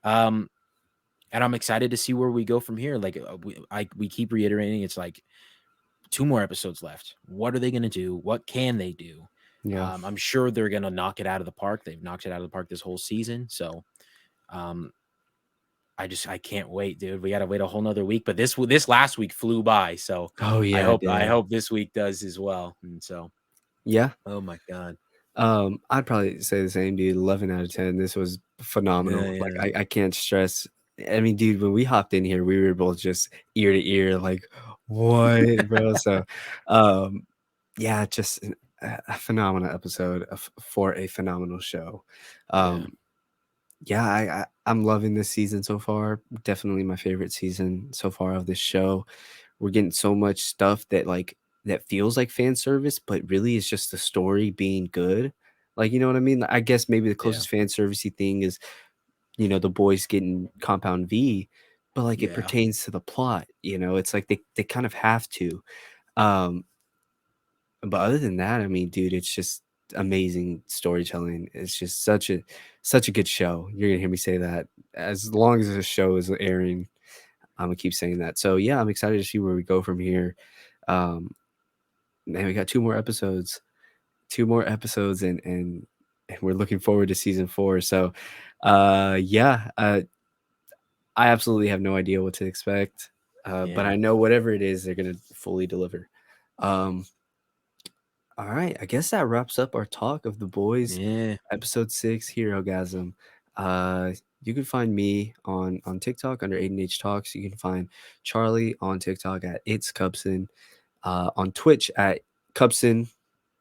Um and I'm excited to see where we go from here. Like we keep reiterating it's like 2 more episodes left. What are they going to do? What can they do? Yeah. I'm sure they're going to knock it out of the park. They've knocked it out of the park this whole season. So, um, I can't wait, dude. We got to wait a whole nother week, but this last week flew by. So Oh yeah, it I did. hope this week does as well. And so, Yeah. oh my God. I'd probably say the same, dude. 11 out of 10. This was Yeah. phenomenal. Like Yeah. I can't stress. I mean, dude, when we hopped in here, we were both just ear to ear, like, what, bro? So, um, yeah, just a phenomenal episode for a phenomenal show. Yeah. Um, yeah, I'm loving this season so far. Definitely my favorite season so far of this show. We're getting so much stuff that feels like fan service, but really is just the story being good. Like, you know what I mean? I guess maybe the Yeah. closest fan servicey thing is, the boys getting Compound V, but like it Yeah. pertains to the plot, it's like they kind of have to. Um, but other than that, I mean, dude, it's just amazing storytelling. It's just such a good show. You're gonna hear me say that as long as the show is airing. I'm gonna keep saying that. So yeah, I'm excited to see where we go from here. Um, Man, we got 2 more episodes, and we're looking forward to season 4. So, yeah, I absolutely have no idea what to expect, but Yeah. I know whatever it is, they're gonna fully deliver. Um, all right, I guess that wraps up our talk of The Boys, Yeah. episode 6, Herogasm. Uh, you can find me on TikTok under Aiden H Talks. You can find Charlie on TikTok at It's Cubson, on Twitch at Cubson.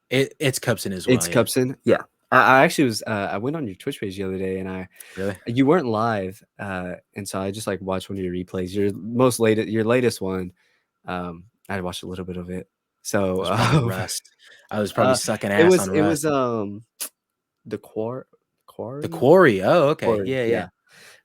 It's Cubson as well. It's Yeah. Cubson. Yeah. I actually was I went on your Twitch page the other day, and Really? you weren't live, and so I just like watched one of your replays. Your latest one. I watched a little bit of it. It So was probably Rust. I was probably uh sucking it ass was on Rust. the The quarry? Quarry. Oh, okay. Quarry, Yeah. yeah. Yeah.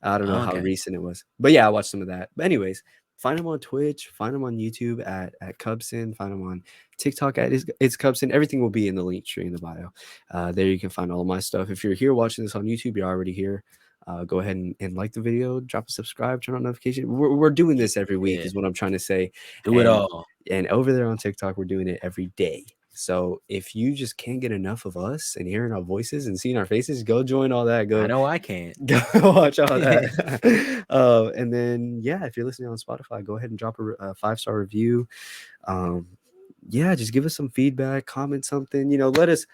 I don't know Oh, how okay. recent it was, but yeah, I watched some of that. But anyways, find him on Twitch, find him on YouTube at Cubson, find him on TikTok at it's Cubson. Everything will be in the link tree in the bio. There you can find all of my stuff. If you're here watching this on YouTube, you're already here. Go ahead and like the video, drop a subscribe, turn on notification. We're doing this every week, Yeah. is what I'm trying to say. Do it And all. over there on TikTok, we're doing it every day. So if you just can't get enough of us and hearing our voices and seeing our faces, go join all that. I Go know I can't. go watch all that. And then yeah, if you're listening on Spotify, go ahead and drop a 5-star review. Um, yeah, just give us some feedback, comment something. Let us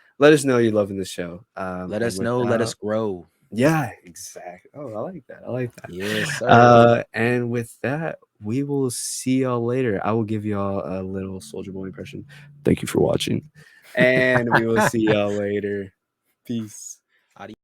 know you're loving the show. Let And us know. Let us without grow. yeah, exactly. Oh, I like that. I like that. Yes, sir. And with that, we will see y'all later. I will give y'all a little Soldier Boy impression. Thank you for watching, and we will see y'all later. Peace. Adios.